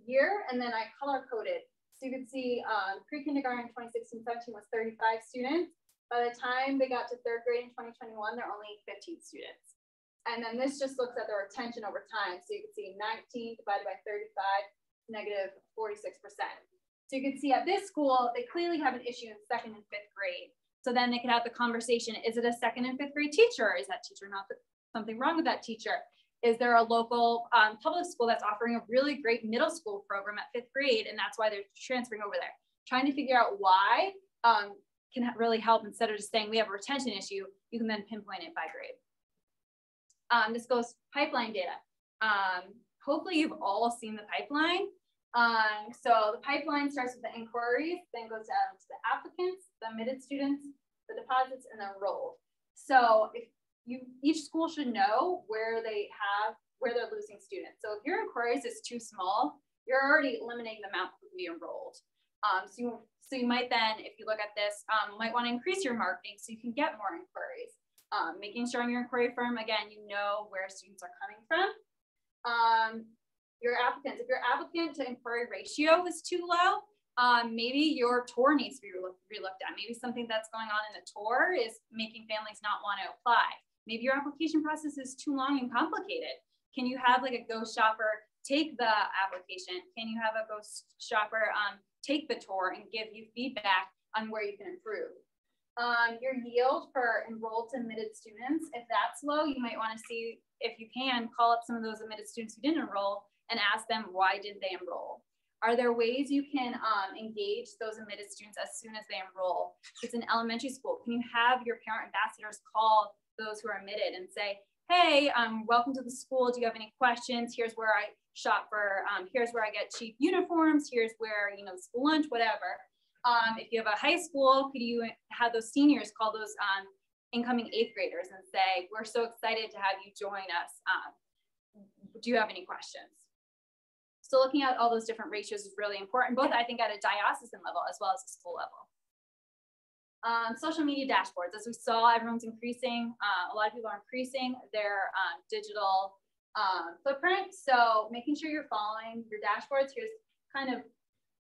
year, and then I color coded. So you can see pre-kindergarten 2016-17 was 35 students. By the time they got to third grade in 2021, they're only 15 students. And then this just looks at the retention over time. So you can see 19 divided by 35, negative 46%. So you can see at this school, they clearly have an issue in second and fifth grade. So then they could have the conversation, is it a second and fifth grade teacher? Or is that teacher not something wrong with that teacher? Is there a local public school that's offering a really great middle school program at fifth grade, and that's why they're transferring over there? Trying to figure out why can really help. Instead of just saying we have a retention issue, you can then pinpoint it by grade. This goes pipeline data. Hopefully you've all seen the pipeline. So the pipeline starts with the inquiries, then goes down to the applicants, the admitted students, the deposits, and the enrolled. So if each school should know where they're losing students. So if your inquiries is too small, you're already eliminating the amount to be enrolled. So you might then, if you look at this, might want to increase your marketing so you can get more inquiries. Making sure on your inquiry form, again, you know where students are coming from. Your applicants, if your applicant to inquiry ratio is too low, maybe your tour needs to be relooked at. Maybe something that's going on in the tour is making families not want to apply. Maybe your application process is too long and complicated. Can you have like a ghost shopper take the application? Can you have a ghost shopper take the tour and give you feedback on where you can improve? Your yield for enrolled to admitted students, if that's low, you might want to see if you can call up some of those admitted students who didn't enroll and ask them why didn't they enroll. Are there ways you can engage those admitted students as soon as they enroll? If it's an elementary school, can you have your parent ambassadors call those who are admitted and say, hey, welcome to the school. Do you have any questions? Here's where I shop for, here's where I get cheap uniforms. Here's where, school lunch, whatever. If you have a high school, could you have those seniors call those incoming 8th graders and say, we're so excited to have you join us. Do you have any questions? So looking at all those different ratios is really important, both I think at a diocesan level as well as a school level. Social media dashboards, as we saw, everyone's increasing. A lot of people are increasing their digital footprint. So making sure you're following your dashboards. Here's kind of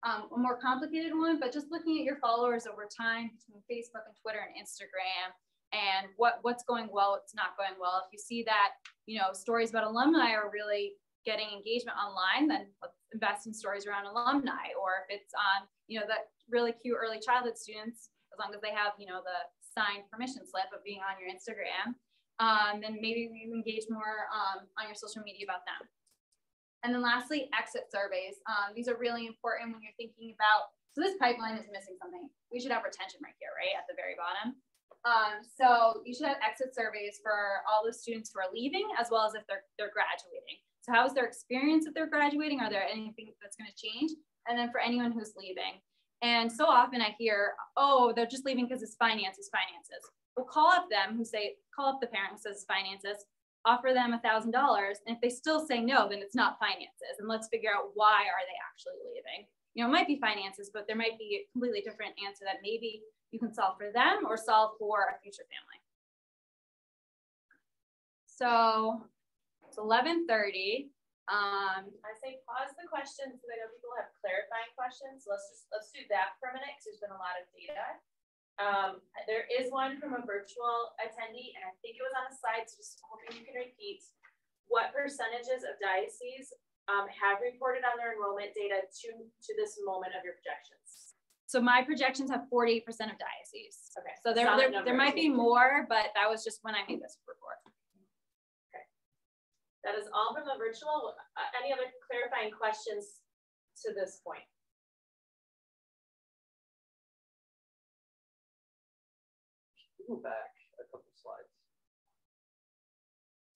a more complicated one, but just looking at your followers over time between Facebook and Twitter and Instagram, and what's going well, what's not going well. If you see that, you know, stories about alumni are really getting engagement online, then let's invest in stories around alumni. Or if it's on, you know, that really cute early childhood students, as long as they have, you know, the signed permission slip of being on your Instagram, then maybe you engage more on your social media about them. And then lastly, exit surveys. These are really important when you're thinking about, so this pipeline is missing something. We should have retention right here, right at the very bottom. So you should have exit surveys for all the students who are leaving, as well as if they're graduating. So how is their experience if they're graduating? Are there anything that's going to change? And then for anyone who's leaving. And so often I hear, oh, they're just leaving because it's finances. Well, call up them who say, call up the parent who says finances, offer them $1,000. And if they still say no, then it's not finances. And let's figure out why are they actually leaving? You know, it might be finances, but there might be a completely different answer that maybe you can solve for them or solve for a future family. So it's 11:30. I say pause the questions because I know people have clarifying questions. So let's do that for a minute because there's been a lot of data. There is one from a virtual attendee, and I think it was on the slides, just hoping you can repeat. What percentages of dioceses have reported on their enrollment data to this moment of your projections? So my projections have 48% of dioceses. Okay. So there might be more, but that was just when I made this report. Okay. That is all from the virtual. Any other clarifying questions to this point? Go back a couple slides.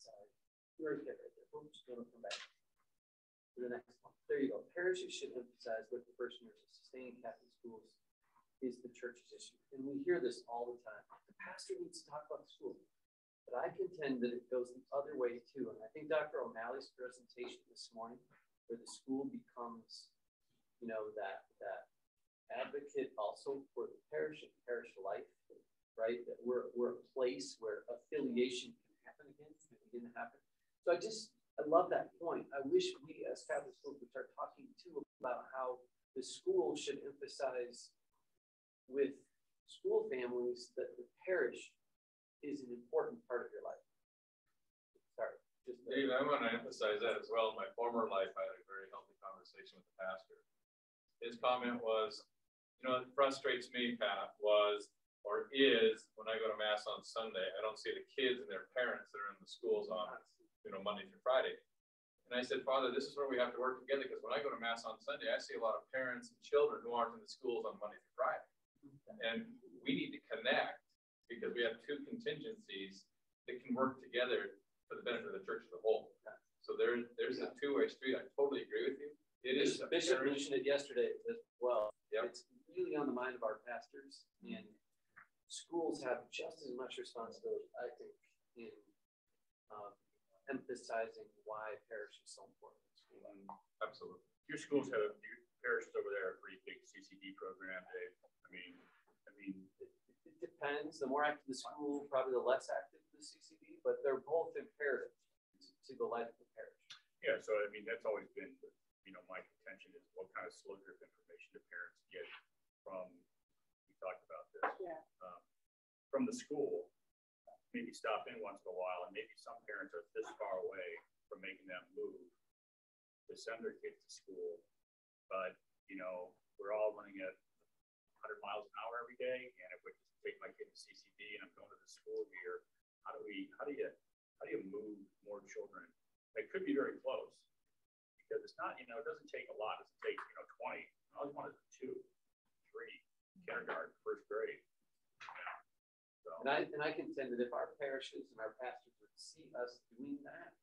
Sorry, right there. Oops, going to come back to the next one. There you go. Parishes should emphasize what the first years of sustaining Catholic schools is the church's issue. And we hear this all the time. The pastor needs to talk about the school. But I contend that it goes the other way too. And I think Dr. O'Malley's presentation this morning, where the school becomes, you know, that advocate also for the parish and parish life, right? That we're a place where affiliation can happen again, can begin to happen. So I love that point. I wish we as Catholic schools would start talking too about how the school should emphasize with school families that the parish is an important part of your life. Sorry. Dave, I want to emphasize that as well. In my former life, I had a very healthy conversation with the pastor. His comment was, you know, it frustrates me, Pat, is when I go to Mass on Sunday, I don't see the kids and their parents that are in the schools on, you know, Monday through Friday. And I said, Father, this is where we have to work together, because when I go to Mass on Sunday, I see a lot of parents and children who aren't in the schools on Monday through Friday. And we need to connect, because we have two contingencies that can work together for the benefit of the church as a whole. So there's a two-way street. I totally agree with you. It is. Bishop mentioned it yesterday as well. Yep. It's really on the mind of our pastors, and schools have just as much responsibility, I think, in emphasizing why parish is so important in school. Absolutely. Your schools have, your parishes over there, a pretty big CCD program, Dave. I mean, it depends. The more active the school, probably the less active the CCD, but they're both imperative to the life of the parish. Yeah, so I mean, that's always been, you know, my contention is what kind of slow drip information do parents get from, we talked about this, from the school. Maybe stop in once in a while, and maybe some parents are this far away from making that move to send their kids to school. But, you know, we're all running at 100 miles an hour every day, and if we just take my kid to CCD and I'm going to the school here, how do you move more children? It could be very close, because it's not, you know, it doesn't take a lot. It doesn't take, you know, 20. All you want is 2, 3, kindergarten, first grade. So. And I contend that if our parishes and our pastors would see us doing that,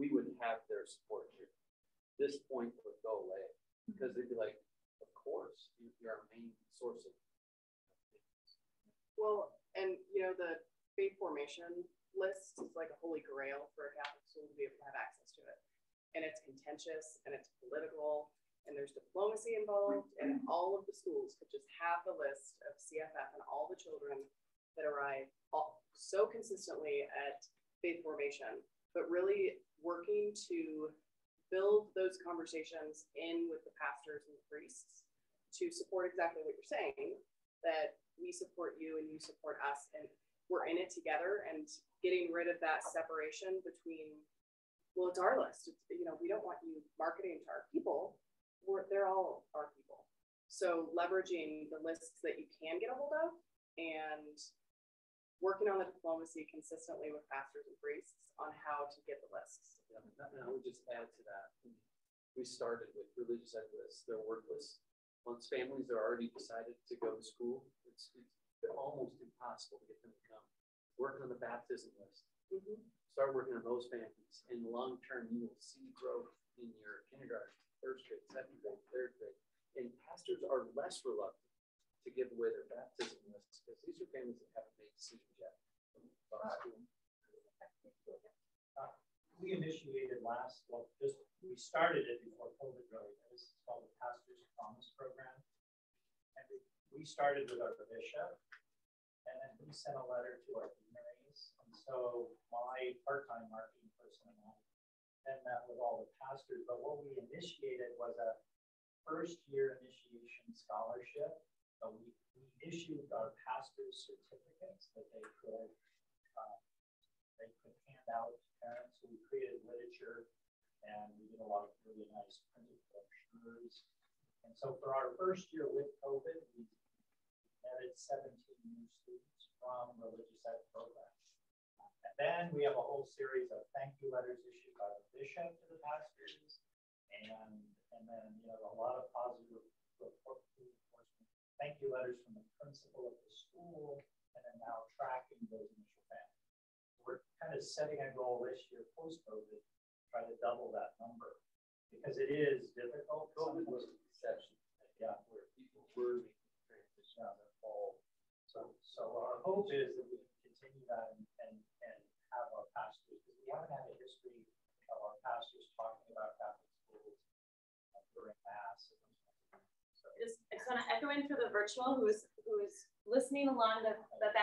we would have their support here. This point would go away, because they'd be like, of course, you're our main source of things. Well, and you know, the faith formation list is like a holy grail for a Catholic school to be able to have access to it. and it's contentious and it's political and there's diplomacy involved, and all of the schools could just have the list of CFF and all the children that arrive so consistently at faith formation, but really working to build those conversations in with the pastors and the priests to support exactly what you're saying, that we support you and you support us, and we're in it together, and getting rid of that separation between, well, it's our list. It's, you know, we don't want you marketing to our people. They're all our people. So leveraging the lists that you can get a hold of and working on the diplomacy consistently with pastors and priests on how to get the lists. Yeah, and I would just add to that. We started with religious ed lists. They're worthless. Once families are already decided to go to school, it's almost impossible to get them to come. Work on the baptism list. Start working on those families. In the long term, you will see growth in your kindergarten, first grade, second grade, third grade. And pastors are less reluctant to give away their baptism lists because these are families that haven't made decisions yet. We initiated we started it before COVID really. This is called the Pastor's Promise Program. And we started with our bishop, and then we sent a letter to our deaneries. And so my part-time marketing person and I then met with all the pastors. But what we initiated was a first-year initiation scholarship. So we issued our pastors' certificates that they could hand out to parents. So we created literature, and we did a lot of really nice printed brochures. And so for our first year with COVID, we added 17 new students from religious ed programs. And then we have a whole series of thank you letters issued by the bishop to the pastors, and then a lot of positive reinforcement. Thank you letters from the principal of the school, and then now tracking those initial families. We're kind of setting a goal this year post-COVID, try to double that number, because it is difficult. COVID was an exception. Yeah, where people were making transition out of fall. So our hope is that we can continue that and have our pastors, because we haven't had a history of our pastors talking about Catholic schools during Mass. I just want to echo in for the virtual who is listening along that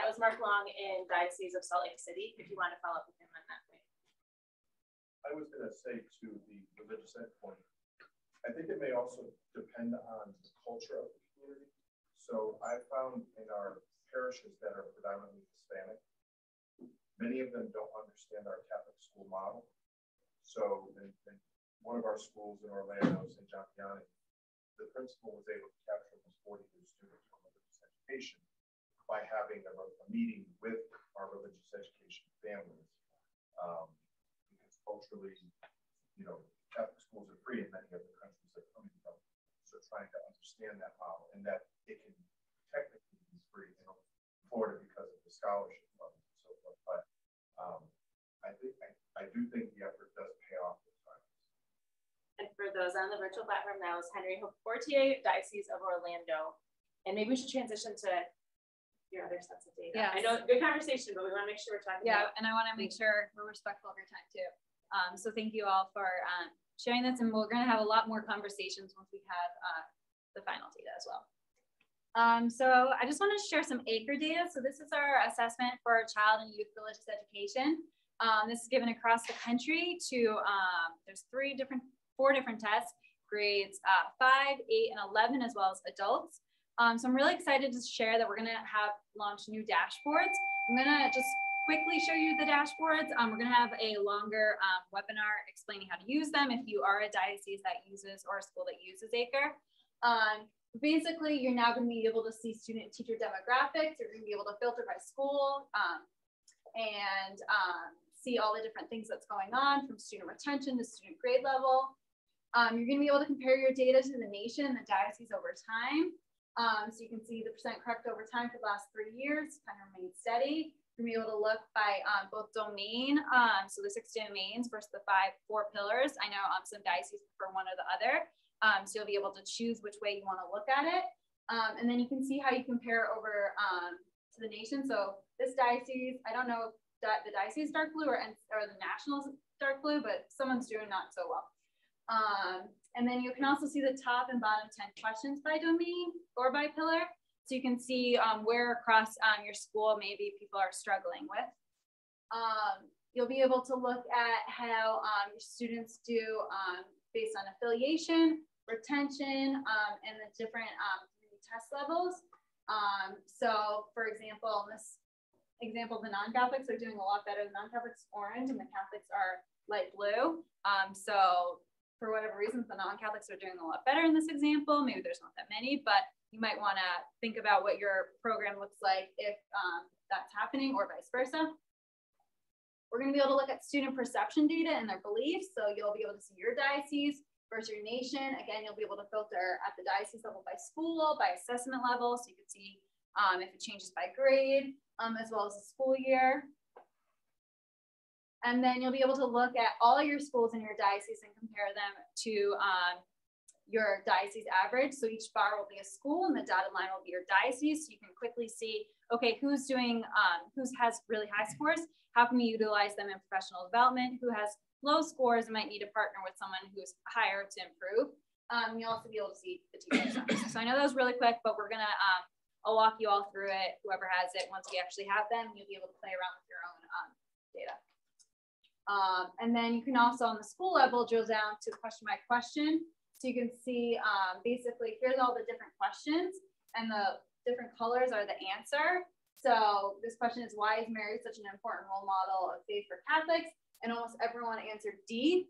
was Mark Long in Diocese of Salt Lake City, if you want to follow up with him on that point. I was going to say to the religious ed point, I think it may also depend on the culture of the community. So I found in our parishes that are predominantly Hispanic, many of them don't understand our Catholic school model. So in one of our schools in Orlando, St. John Vianney, the principal was able to capture almost 40 new students from religious education by having a meeting with our religious education families. Because culturally, Catholic schools are free in many of the countries they're coming from. So trying to understand that model, and that it can technically be free in Florida because of the scholarship funds and so forth. But I do think the effort does pay off this time. And for those on the virtual platform, that was Henry Fortier, Diocese of Orlando. And maybe we should transition to your other sets of data. Yes. I know, good conversation, but we want to make sure we're talking about. And I want to make sure we're respectful of your time too. So thank you all for sharing this, and we're going to have a lot more conversations once we have the final data as well. So I just want to share some ACRE data. So this is our assessment for child and youth religious education. This is given across the country to, there's 4 different tests, grades 5, 8, and 11, as well as adults. So I'm really excited to share that we're going to launch new dashboards. I'm going to just quickly show you the dashboards. We're going to have a longer webinar explaining how to use them if you are a diocese that uses or a school that uses ACRE. Basically, you're now going to be able to see student teacher demographics. You're going to be able to filter by school and see all the different things that's going on, from student retention to student grade level. You're going to be able to compare your data to the nation and the diocese over time. So you can see the % correct over time for the last 3 years, kind of remained steady. You're going to be able to look by both domain, so the 6 domains versus the 4 pillars. I know some dioceses prefer one or the other. So you'll be able to choose which way you want to look at it. And then you can see how you compare over to the nation. So this diocese, I don't know if the diocese is dark blue or the national is dark blue, but someone's doing not so well. And then you can also see the top and bottom 10 questions by domain or by pillar. So you can see where across your school maybe people are struggling with. You'll be able to look at how your students do based on affiliation, retention, and the different test levels. So for example, in this example, the non-Catholics are doing a lot better. The non-Catholics orange and the Catholics are light blue. So for whatever reasons, the non-Catholics are doing a lot better in this example. Maybe there's not that many, but you might want to think about what your program looks like if that's happening, or vice versa. We're going to be able to look at student perception data and their beliefs. So you'll be able to see your diocese versus your nation. Again, you'll be able to filter at the diocese level by school, by assessment level. So you can see if it changes by grade, as well as the school year. And then you'll be able to look at all your schools in your diocese and compare them to your diocese average. So each bar will be a school and the dotted line will be your diocese. So you can quickly see, okay, who's doing, who has really high scores? How can we utilize them in professional development? Who has low scores and might need to partner with someone who's higher to improve? You'll also be able to see the teacher sums. So I know that was really quick, but we're gonna, I'll walk you all through it. Whoever has it, once we actually have them, you'll be able to play around with your own data. And then you can also on the school level drill down to question by question. So you can see basically here's all the different questions and the different colors are the answer. So this question is, why is Mary such an important role model of faith for Catholics? And almost everyone answered D.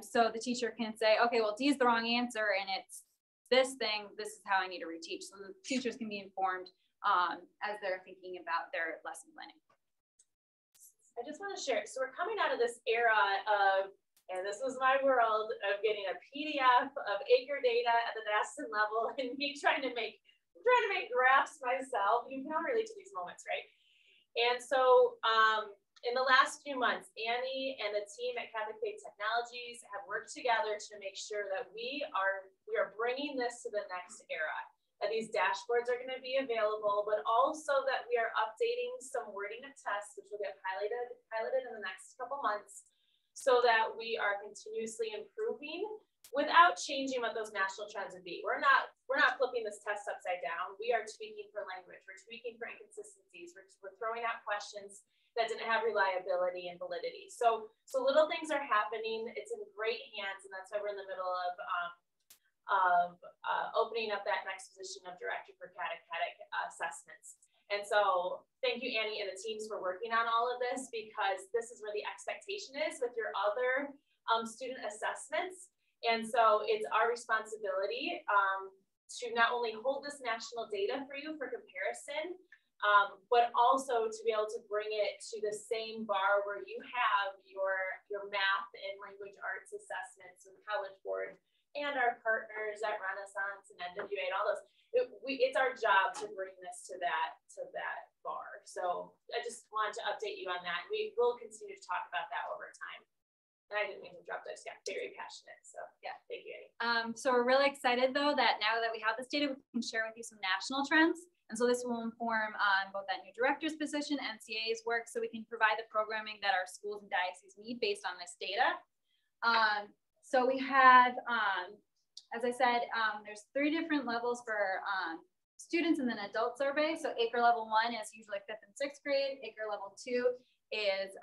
So the teacher can say, okay, well, D is the wrong answer and it's this thing, this is how I need to reteach. So the teachers can be informed as they're thinking about their lesson planning. I just want to share. So we're coming out of this era of, and this was my world, of getting a PDF of acre data at the diocesan level and me trying to make graphs myself. You can all relate to these moments, right? And so in the last few months, Annie and the team at Catholic Faith Technologies have worked together to make sure that we are bringing this to the next era. That these dashboards are going to be available, but also that we are updating some wording of tests, which will get highlighted in the next couple months, so that we are continuously improving without changing what those national trends would be. We're not flipping this test upside down. We are tweaking for language. We're tweaking for inconsistencies. We're throwing out questions that didn't have reliability and validity. So little things are happening. It's in great hands, and that's why we're in the middle of opening up that next position of Director for Catechetic Assessments. And so thank you, Annie and the teams, for working on all of this, because this is where the expectation is with your other student assessments. And so it's our responsibility to not only hold this national data for you for comparison, but also to be able to bring it to the same bar where you have your math and language arts assessments and College Board and our partners at Renaissance and NWA and all those. It's our job to bring this to that bar. So I just wanted to update you on that. We will continue to talk about that over time. And I didn't mean to drop those. Yeah, very passionate. So yeah, thank you, Annie. So we're really excited though that now that we have this data, we can share with you some national trends. And so this will inform both that new director's position, NCA's work, so we can provide the programming that our schools and dioceses need based on this data. So we have, as I said, there's 3 different levels for students in an adult survey. So acre level 1 is usually 5th and 6th grade. Acre level 2 is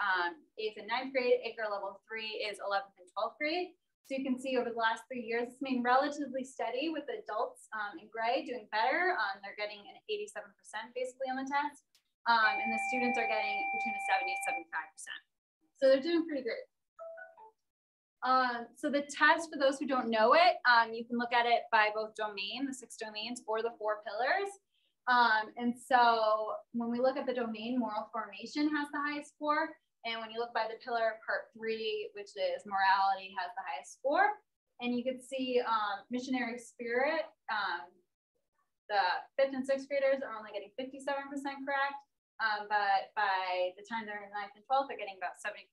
8th and 9th grade. Acre level 3 is 11th and 12th grade. So you can see over the last 3 years, it's been relatively steady with adults in gray doing better. They're getting an 87% basically on the test. And the students are getting between a 70 and 75%. So they're doing pretty great. So the test, for those who don't know it, you can look at it by both domain, the 6 domains, or the 4 pillars. And so when we look at the domain, moral formation has the highest score. And when you look by the pillar, part 3, which is morality, has the highest score. And you can see missionary spirit, the 5th and 6th graders are only getting 57% correct. But by the time they're in 9th and 12th, they're getting about 74%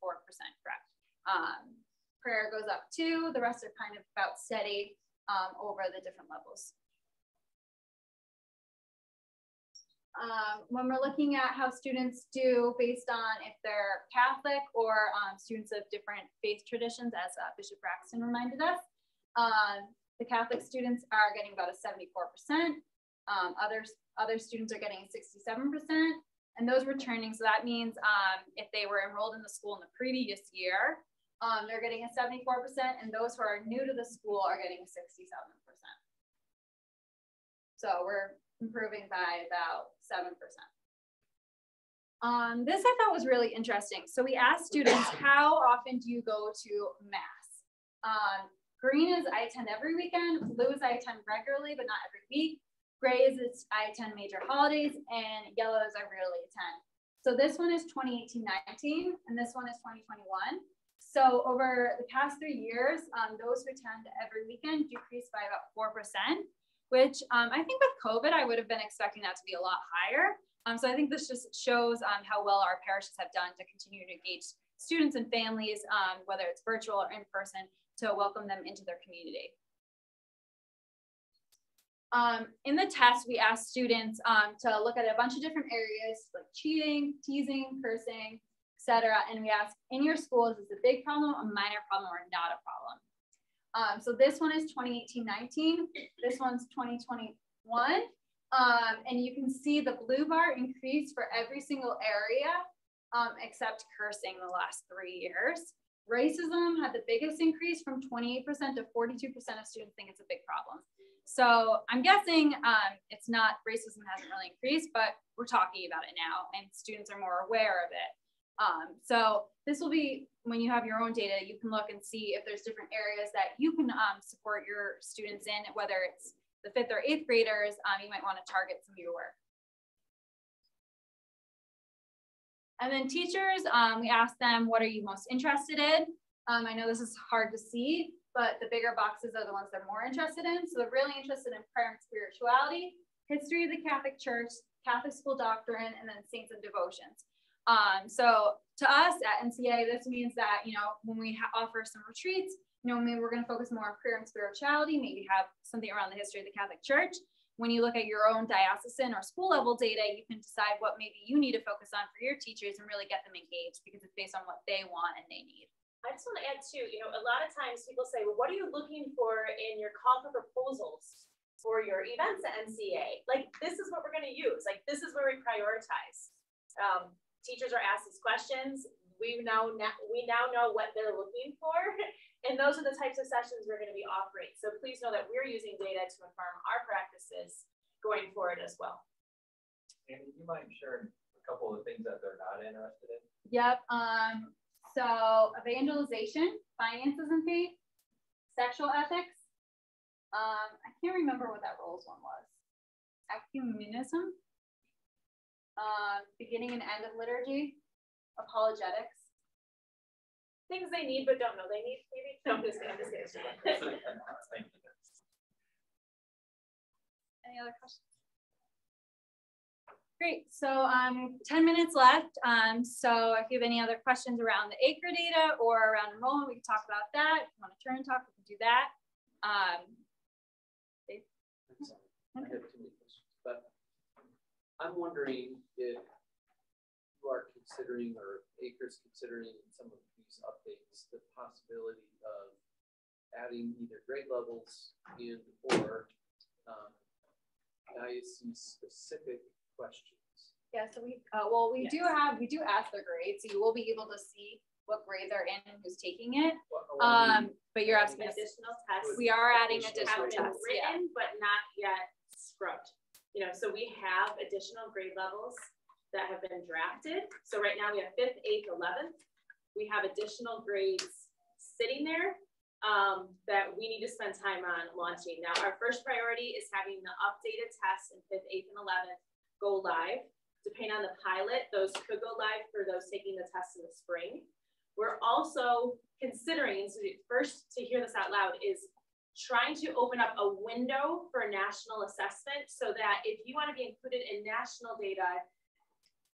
correct. Prayer goes up 2. The rest are kind of about steady over the different levels. when we're looking at how students do based on if they're Catholic or students of different faith traditions, as Bishop Braxton reminded us, the Catholic students are getting about a 74%. Other students are getting 67%, and those returning. So that means if they were enrolled in the school in the previous year, they're getting a 74%, and those who are new to the school are getting 67%. So we're improving by about 7%. This I thought was really interesting. So we asked students, how often do you go to Mass? Green is I attend every weekend, blue is I attend regularly, but not every week. Gray is I attend major holidays, and yellow is I rarely attend. So this one is 2018-19, and this one is 2021. So over the past 3 years, those who attend every weekend decreased by about 4%, which I think with COVID, I would have been expecting that to be a lot higher. So I think this just shows how well our parishes have done to continue to engage students and families, whether it's virtual or in person, to welcome them into their community. In the test, we asked students to look at a bunch of different areas like cheating, teasing, cursing, etc. And we asked, in your school, is this a big problem, a minor problem, or not a problem? So this one is 2018-19. This one's 2021. And you can see the blue bar increased for every single area except cursing the last 3 years. Racism had the biggest increase from 28% to 42% of students think it's a big problem. So I'm guessing it's not, racism hasn't really increased, but we're talking about it now and students are more aware of it. So this will be, when you have your own data, you can look and see if there's different areas that you can support your students in, whether it's the 5th or 8th graders, you might want to target some of your work. And then teachers, we asked them, what are you most interested in? I know this is hard to see, but the bigger boxes are the ones they're more interested in. So they're really interested in prayer and spirituality, history of the Catholic Church, Catholic school doctrine, and then saints and devotions. So to us at NCA, this means that, you know, when we offer some retreats, you know, maybe we're going to focus more on prayer and spirituality, maybe have something around the history of the Catholic Church. When you look at your own diocesan or school level data, you can decide what maybe you need to focus on for your teachers and really get them engaged because it's based on what they want and they need. I just want to add too, you know, a lot of times people say, well, what are you looking for in your call for proposals for your events at NCA? Like, this is what we're going to use. Like, this is where we prioritize. Teachers are asked these questions. We now know what they're looking for. And those are the types of sessions we're going to be offering. So please know that we're using data to inform our practices going forward as well. And do you mind sharing a couple of things that they're not interested in? Yep. So evangelization, finances and faith, sexual ethics. I can't remember what that roles one was. Ecumenism, beginning and end of liturgy, apologetics. Things they need but don't know they need, maybe? No, I'm just kidding. Any other questions? Great, so 10 minutes left. So if you have any other questions around the ACRE data or around enrollment, we can talk about that. If you want to turn and talk, we can do that. Dave? I have too many questions, but I'm wondering if you are considering, or ACRE is considering some of these updates, the possibility of adding either grade levels and or diocese-specific questions. Yeah, so we do ask their grades, so you will be able to see what grade they're in and who's taking it. But you're asking additional tests. We are adding additional tests, written, but not yet scrubbed. You know, so we have additional grade levels that have been drafted. So right now we have 5th, 8th, 11th. We have additional grades sitting there that we need to spend time on launching. Now, our first priority is having the updated tests in 5th, 8th, and 11th go live. Depending on the pilot, those could go live for those taking the tests in the spring. We're also considering, so first to hear this out loud, is trying to open up a window for national assessment so that if you want to be included in national data,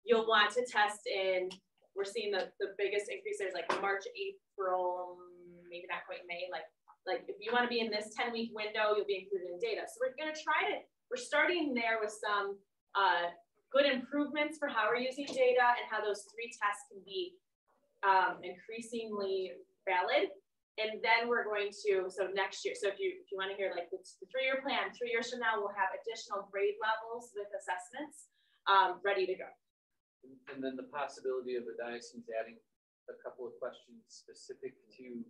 you'll want to test in, we're seeing the biggest increase there's like March, April, maybe not quite May, like if you want to be in this 10-week window, you'll be included in data. So we're going to we're starting there with some good improvements for how we're using data and how those 3 tests can be increasingly valid. And then we're going to, so next year, so if you want to hear like the 3-year plan, 3 years from now, we'll have additional grade levels with assessments ready to go. And then the possibility of a diocese adding a couple of questions specific to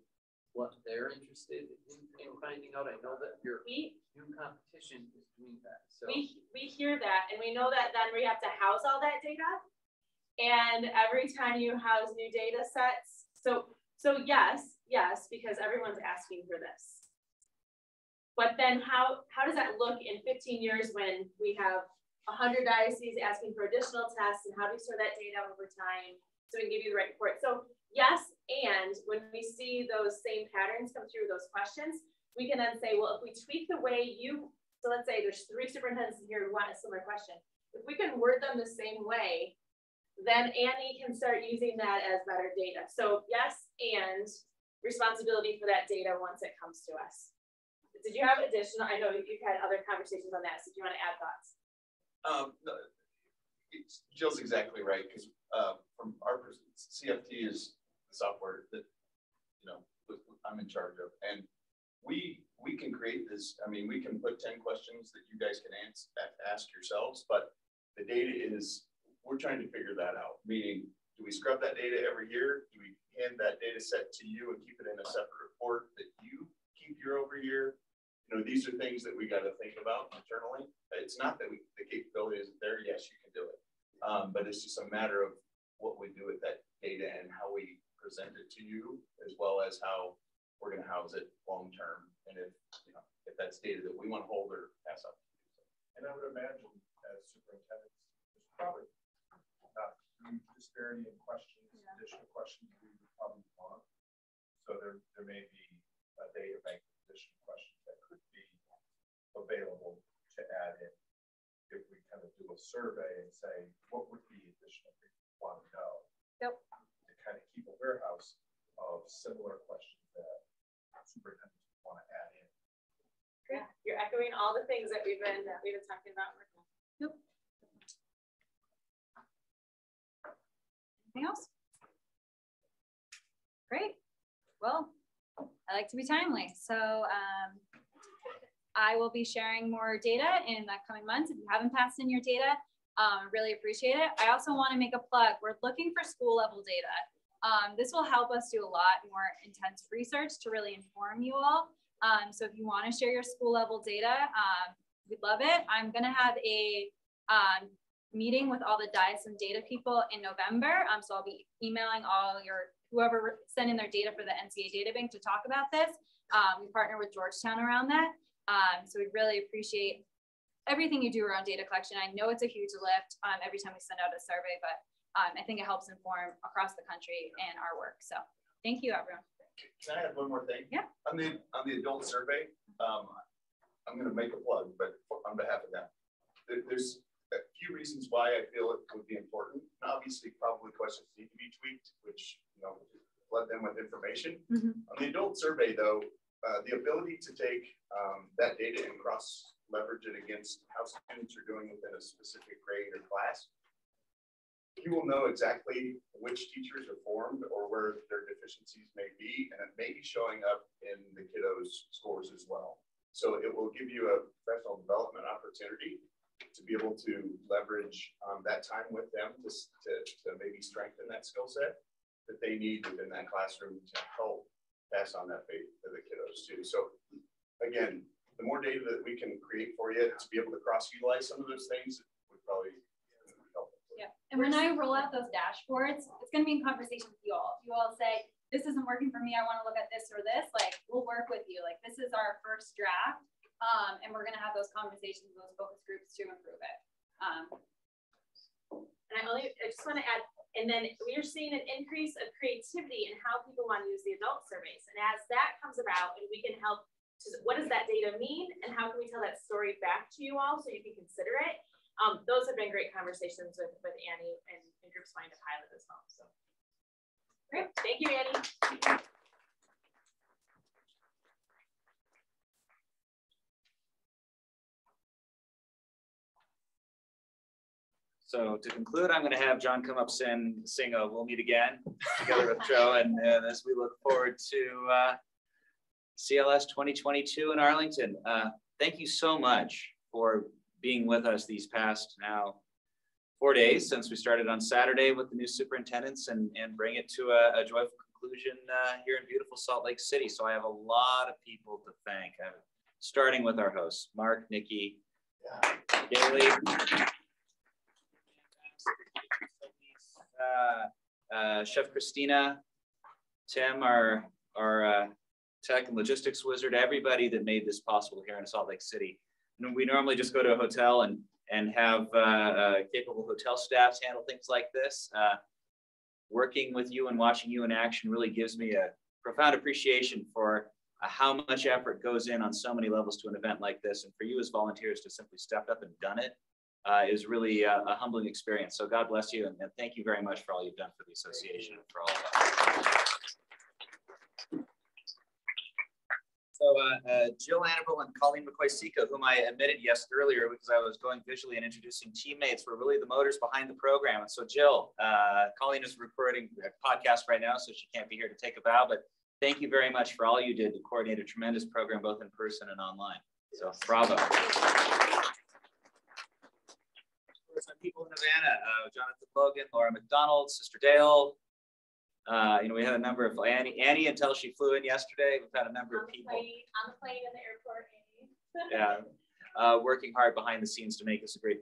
what they're interested in finding out. I know that your new competition is doing that. So we hear that, and we know that then we have to house all that data. And every time you house new data sets, so yes, because everyone's asking for this. But then how does that look in 15 years when we have 100 dioceses asking for additional tests, and how do we store that data over time so we can give you the right report? So yes, and when we see those same patterns come through those questions, we can then say, well, if we tweak the way so let's say there's 3 superintendents here who want a similar question. If we can word them the same way, then Annie can start using that as better data. So yes, and responsibility for that data once it comes to us. Did you have additional, I know you've had other conversations on that, so do you want to add thoughts? No, Jill's exactly right, because from our perspective, CFT is the software that, you know, I'm in charge of, and we can create this. I mean, we can put 10 questions that you guys can ask yourselves, but the data is, we're trying to figure that out. Meaning, do we scrub that data every year? Do we hand that data set to you and keep it in a separate report that you keep year over year? You know, these are things that we got to think about internally. It's not that the capability isn't there. Yes, you can do it. But it's just a matter of what we do with that data and how we present it to you, as well as how we're going to house it long term. And if, you know, if that's data that we want to hold or pass up. And I would imagine as superintendents, there's probably not huge disparity in questions, additional questions we would probably want. So there may be a data bank of additional questions that could be available to add in if we kind of do a survey and say, what would be additional things you want to know? Yep. To kind of keep a warehouse of similar questions that superintendents want to add in. Great. You're echoing all the things that we've been talking about. Yep. Anything else? Great. Well, I like to be timely. So I will be sharing more data in the coming months. If you haven't passed in your data, really appreciate it. I also want to make a plug. We're looking for school level data. This will help us do a lot more intense research to really inform you all. So if you want to share your school level data, we'd love it. I'm going to have a meeting with all the diocesan data people in November. So I'll be emailing all whoever sent in their data for the NCA data bank to talk about this. We partner with Georgetown around that. So we really appreciate everything you do around data collection. I know it's a huge lift every time we send out a survey, but I think it helps inform across the country and our work. So thank you, everyone. Can I add one more thing? Yeah. On the adult survey, I'm going to make a plug, but on behalf of them, there's a few reasons why I feel it would be important. And obviously, probably questions need to be tweaked, which, you know, flood them with information. On the adult survey, though, the ability to take that data and cross leverage it against how students are doing within a specific grade or class, you will know exactly which teachers are formed or where their deficiencies may be, and it may be showing up in the kiddos' scores as well. So it will give you a professional development opportunity to be able to leverage that time with them to maybe strengthen that skill set that they need within that classroom to help pass on that faith to the kiddos too. So again, the more data that we can create for you to be able to cross-utilize some of those things would probably help. Yeah, and when I roll out those dashboards, it's going to be in conversation with you all. If you all say, this isn't working for me, I want to look at this or this, like, we'll work with you. Like, this is our first draft, and we're going to have those conversations, those focus groups to improve it. And I just want to add, and then we are seeing an increase of creativity in how people want to use the adult surveys. And as that comes about, and we can help, what does that data mean, and how can we tell that story back to you all so you can consider it? Those have been great conversations with Annie and groups trying to pilot as well. So great, thank you, Annie. So to conclude, I'm going to have John come up and sing a "We'll Meet Again" together with Joe, and as we look forward to CLS 2022 in Arlington. Thank you so much for being with us these past now 4 days since we started on Saturday with the new superintendents and bring it to a joyful conclusion here in beautiful Salt Lake City. So I have a lot of people to thank, starting with our hosts, Mark, Nikki, Daly, Chef Christina, Tim, our tech and logistics wizard, everybody that made this possible here in Salt Lake City. And we normally just go to a hotel and have capable hotel staffs handle things like this. Working with you and watching you in action really gives me a profound appreciation for how much effort goes in on so many levels to an event like this. And for you as volunteers to simply step up and done it is really a humbling experience. So God bless you, and thank you very much for all you've done for the association and for all of us. So Jill Annabelle and Colleen McCoy-Seco, whom I admitted earlier because I was going visually and introducing teammates, were really the motors behind the program. And so Jill, Colleen is recording a podcast right now, so she can't be here to take a bow, but thank you very much for all you did to coordinate a tremendous program, both in person and online. So bravo. Some people in Havana, Jonathan Logan, Laura McDonald, Sister Dale. We had a number of Annie until she flew in yesterday. We've had a number of people on the plane in the airport. Yeah, working hard behind the scenes to make this a great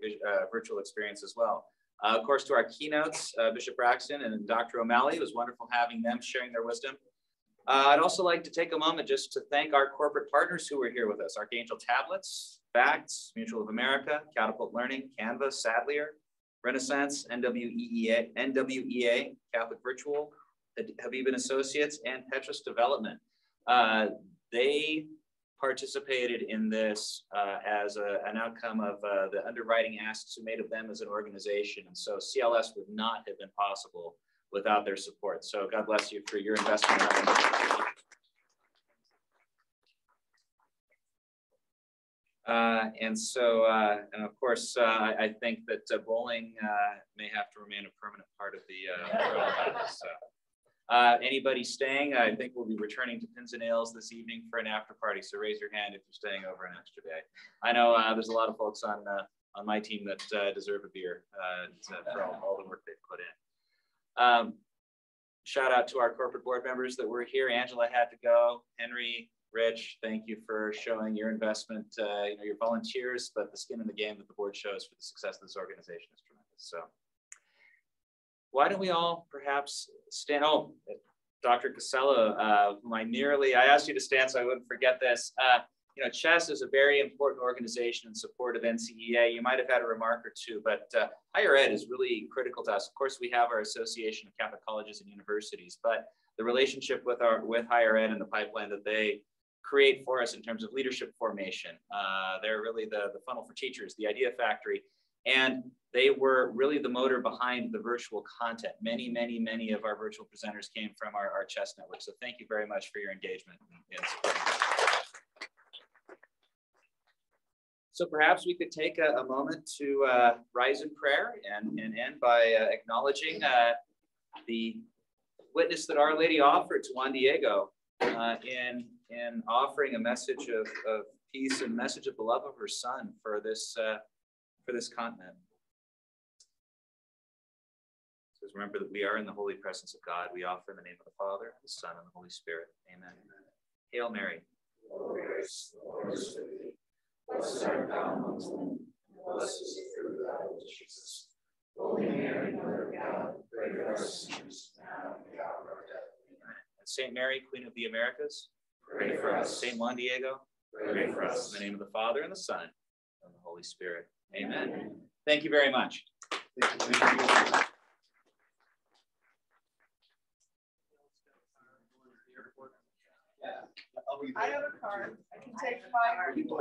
virtual experience as well. Of course, to our keynotes, Bishop Braxton and Dr. O'Malley, it was wonderful having them sharing their wisdom. I'd also like to take a moment just to thank our corporate partners who were here with us: Archangel Tablets, Facts, Mutual of America, Catapult Learning, Canva, Sadlier, Renaissance, NWEA, Catholic Virtual, Habib and Associates, and Petrus Development. They participated in this as an outcome of the underwriting asks we made of them as an organization. And so CLS would not have been possible without their support. So God bless you for your investment. And of course, I think that bowling may have to remain a permanent part of the program. So. Anybody staying? I think we'll be returning to Pins and Nails this evening for an after party. So raise your hand if you're staying over an extra day. I know there's a lot of folks on my team that deserve a beer for all the work they've put in. Shout out to our corporate board members that were here. Angela had to go. Henry, Rich, thank you for showing your investment, your volunteers, but the skin in the game that the board shows for the success of this organization is tremendous. So. Why don't we all perhaps stand? Oh, Dr. Casella, whom I asked you to stand so I wouldn't forget this. Chess is a very important organization in support of NCEA. You might have had a remark or two, but higher ed is really critical to us. Of course, we have our Association of Catholic Colleges and Universities, but the relationship with higher ed and the pipeline that they create for us in terms of leadership formation. They're really the funnel for teachers, the idea factory. And they were really the motor behind the virtual content. Many of our virtual presenters came from our chess network. So thank you very much for your engagement and support. So perhaps we could take a moment to rise in prayer and end by acknowledging the witness that Our Lady offered to Juan Diego in offering a message of peace and message of the love of her son for this continent. It says, remember that we are in the holy presence of God. We offer in the name of the Father, the Son, and the Holy Spirit. Amen. Hail Mary. Blessed art thou amongst women, blessed is the fruit of thy womb, Jesus. Holy Mary, Mother of God, pray for us sinners, now and at the hour of our death. Amen. And Saint Mary, Queen of the Americas, pray for us. Saint Juan Diego, pray for us. In the name of the Father, and the Son, and the Holy Spirit. Amen. Thank you very much. I have a card. I can take my people.